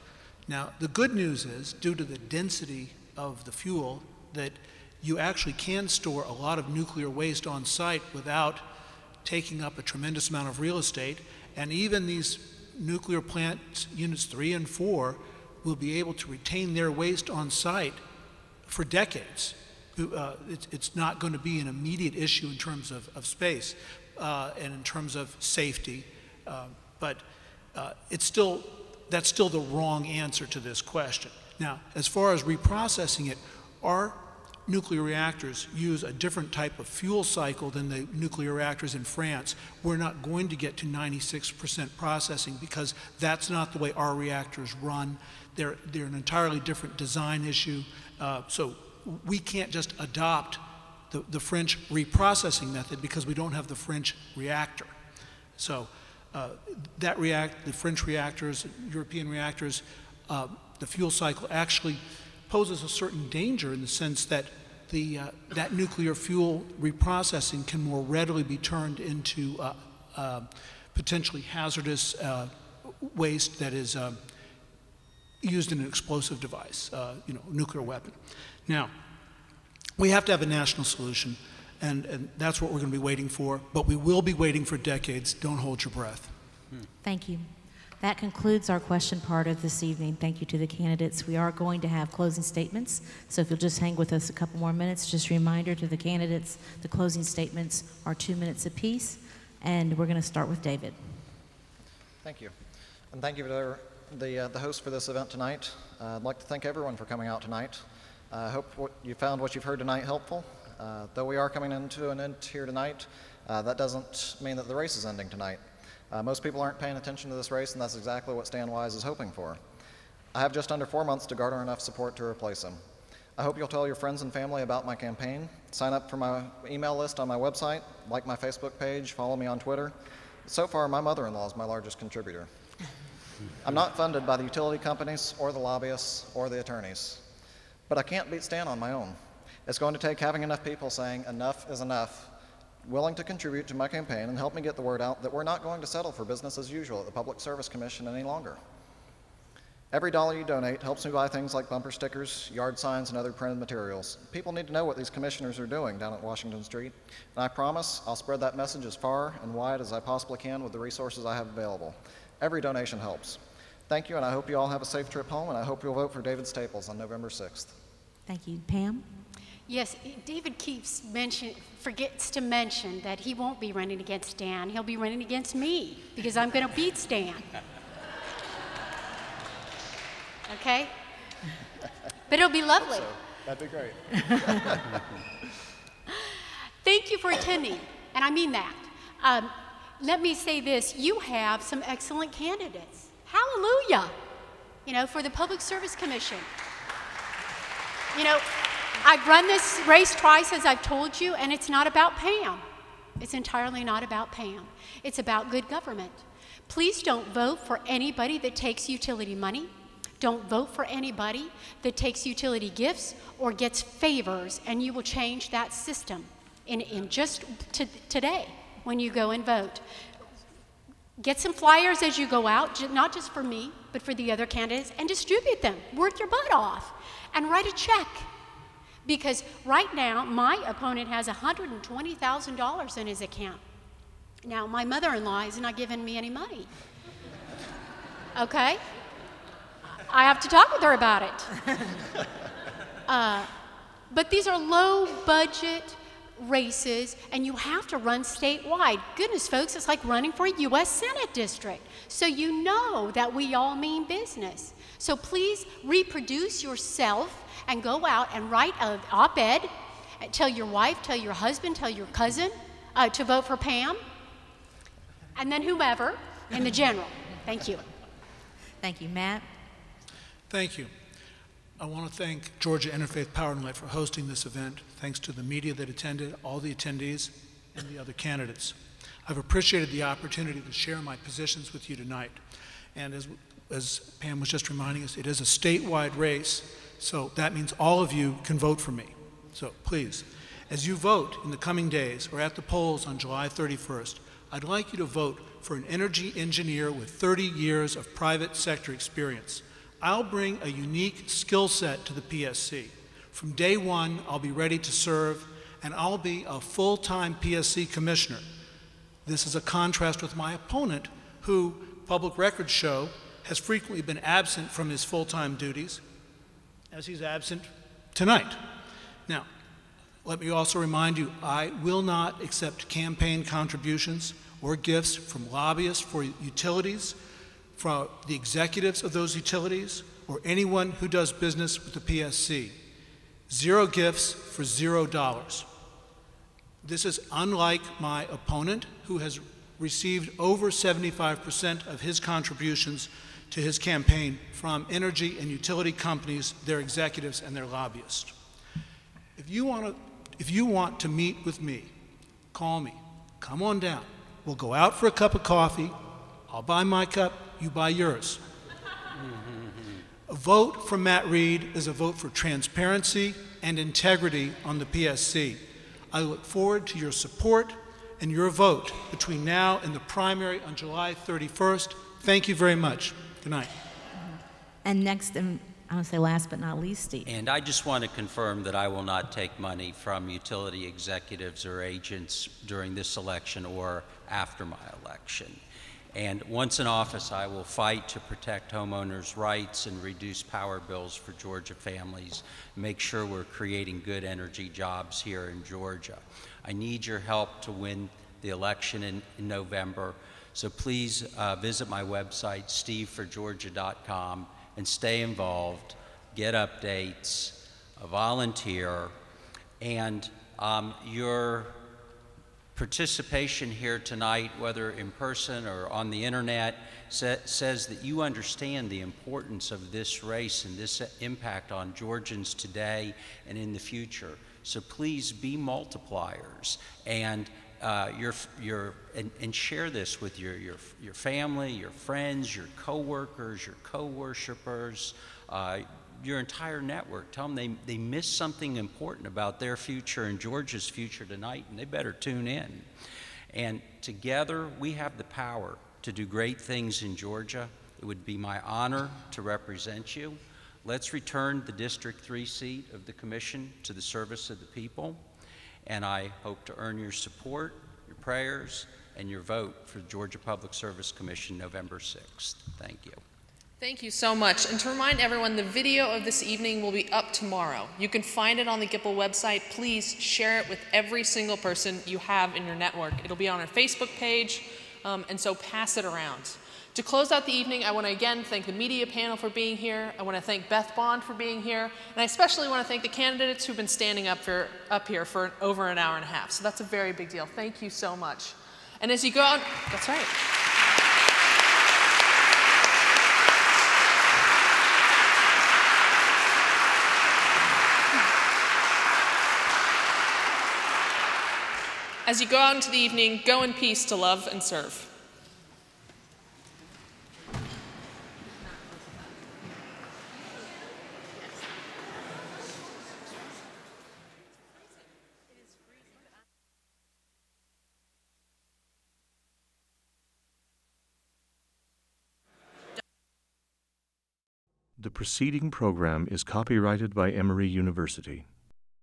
Now, the good news is, due to the density of the fuel, that you actually can store a lot of nuclear waste on site without taking up a tremendous amount of real estate, and even these nuclear plant units 3 and 4 will be able to retain their waste on site for decades. It's not going to be an immediate issue in terms of space and in terms of safety, but that's still the wrong answer to this question. Now, as far as reprocessing it, our nuclear reactors use a different type of fuel cycle than the nuclear reactors in France. We're not going to get to 96% processing because that's not the way our reactors run. They're an entirely different design issue. So we can't just adopt the French reprocessing method because we don't have the French reactor. So the French reactors, European reactors, the fuel cycle actually poses a certain danger in the sense that that nuclear fuel reprocessing can more readily be turned into potentially hazardous waste that is used in an explosive device, nuclear weapon. Now, we have to have a national solution, and that's what we're going to be waiting for, but we will be waiting for decades. Don't hold your breath. Thank you. That concludes our question part of this evening. Thank you to the candidates. We are going to have closing statements, so if you'll just hang with us a couple more minutes, just a reminder to the candidates, the closing statements are 2 minutes apiece, and we're going to start with David. Thank you. And thank you to the host for this event tonight. I'd like to thank everyone for coming out tonight. I hope you found what you've heard tonight helpful. Though we are coming into an end here tonight, that doesn't mean that the race is ending tonight. Most people aren't paying attention to this race, and that's exactly what Stan Wise is hoping for. I have just under 4 months to garner enough support to replace him. I hope you'll tell your friends and family about my campaign, sign up for my email list on my website, like my Facebook page, follow me on Twitter. So far, my mother-in-law is my largest contributor. I'm not funded by the utility companies or the lobbyists or the attorneys, but I can't beat Stan on my own. It's going to take having enough people saying enough is enough, willing to contribute to my campaign and help me get the word out that we're not going to settle for business as usual at the Public Service Commission any longer. Every dollar you donate helps me buy things like bumper stickers, yard signs, and other printed materials. People need to know what these commissioners are doing down at Washington Street, and I promise I'll spread that message as far and wide as I possibly can with the resources I have available. Every donation helps. Thank you, and I hope you all have a safe trip home, and I hope you'll vote for David Staples on November 6th. Thank you. Pam? Yes, David forgets to mention that he won't be running against Stan. He'll be running against me because I'm going to beat Stan. Okay? But it'll be lovely. So, that'd be great. Thank you for attending, and I mean that. Let me say this. You have some excellent candidates. Hallelujah, for the Public Service Commission. I've run this race twice, as I've told you, and it's not about Pam. It's entirely not about Pam. It's about good government. Please don't vote for anybody that takes utility money. Don't vote for anybody that takes utility gifts or gets favors, and you will change that system in just today when you go and vote. Get some flyers as you go out, not just for me, but for the other candidates, and distribute them. Work your butt off, and write a check. Because right now, my opponent has $120,000 in his account. Now, my mother-in-law is not giving me any money. Okay? I have to talk with her about it. But these are low-budget races, and you have to run statewide. Goodness, folks, it's like running for a U.S. Senate district. So you know that we all mean business. So please reproduce yourself and go out and write an op-ed. Tell your wife, tell your husband, tell your cousin to vote for Pam, and then whomever in the general. Thank you. Thank you. Matt? Thank you. I want to thank Georgia Interfaith Power and Light for hosting this event. Thanks to the media that attended, all the attendees, and the other candidates. I've appreciated the opportunity to share my positions with you tonight. And as Pam was just reminding us, it is a statewide race, so that means all of you can vote for me. So please, as you vote in the coming days or at the polls on July 31st, I'd like you to vote for an energy engineer with 30 years of private sector experience. I'll bring a unique skill set to the PSC. From day one, I'll be ready to serve, and I'll be a full-time PSC commissioner. This is a contrast with my opponent, who, public records show, has frequently been absent from his full-time duties, as he's absent tonight. Now, let me also remind you, I will not accept campaign contributions or gifts from lobbyists for utilities, from the executives of those utilities, or anyone who does business with the PSC. 0 gifts for $0. This is unlike my opponent, who has received over 75% of his contributions to his campaign from energy and utility companies, their executives, and their lobbyists. If you want to meet with me, call me. Come on down. We'll go out for a cup of coffee. I'll buy my cup, you buy yours. vote for Matt Reid is a vote for transparency and integrity on the PSC. I look forward to your support and your vote between now and the primary on July 31st. Thank you very much. Good night. And next, and I want to say last but not least, Steve. And I just want to confirm that I will not take money from utility executives or agents during this election or after my election. And once in office, I will fight to protect homeowners' rights and reduce power bills for Georgia families, make sure we're creating good energy jobs here in Georgia. I need your help to win the election in November. So please visit my website, steveforgeorgia.com, and stay involved, get updates, volunteer, and your participation here tonight, whether in person or on the internet, says that you understand the importance of this race and this impact on Georgians today and in the future. So please be multipliers and and share this with your family, your friends, your coworkers, your co-worshipers, your entire network. Tell them they missed something important about their future and Georgia's future tonight, and they better tune in. And together, we have the power to do great things in Georgia. It would be my honor to represent you. Let's return the District 3 seat of the Commission to the service of the people, and I hope to earn your support, your prayers, and your vote for the Georgia Public Service Commission November 6th. Thank you. Thank you so much. And to remind everyone, the video of this evening will be up tomorrow. You can find it on the GIPL website. Please share it with every single person you have in your network. It'll be on our Facebook page, and so pass it around. To close out the evening, I want to again thank the media panel for being here. I want to thank Beth Bond for being here. And I especially want to thank the candidates who've been standing up here for over an hour and a half. So that's a very big deal. Thank you so much. And as you go out, that's right. As you go out into the evening, go in peace to love and serve. The preceding program is copyrighted by Emory University.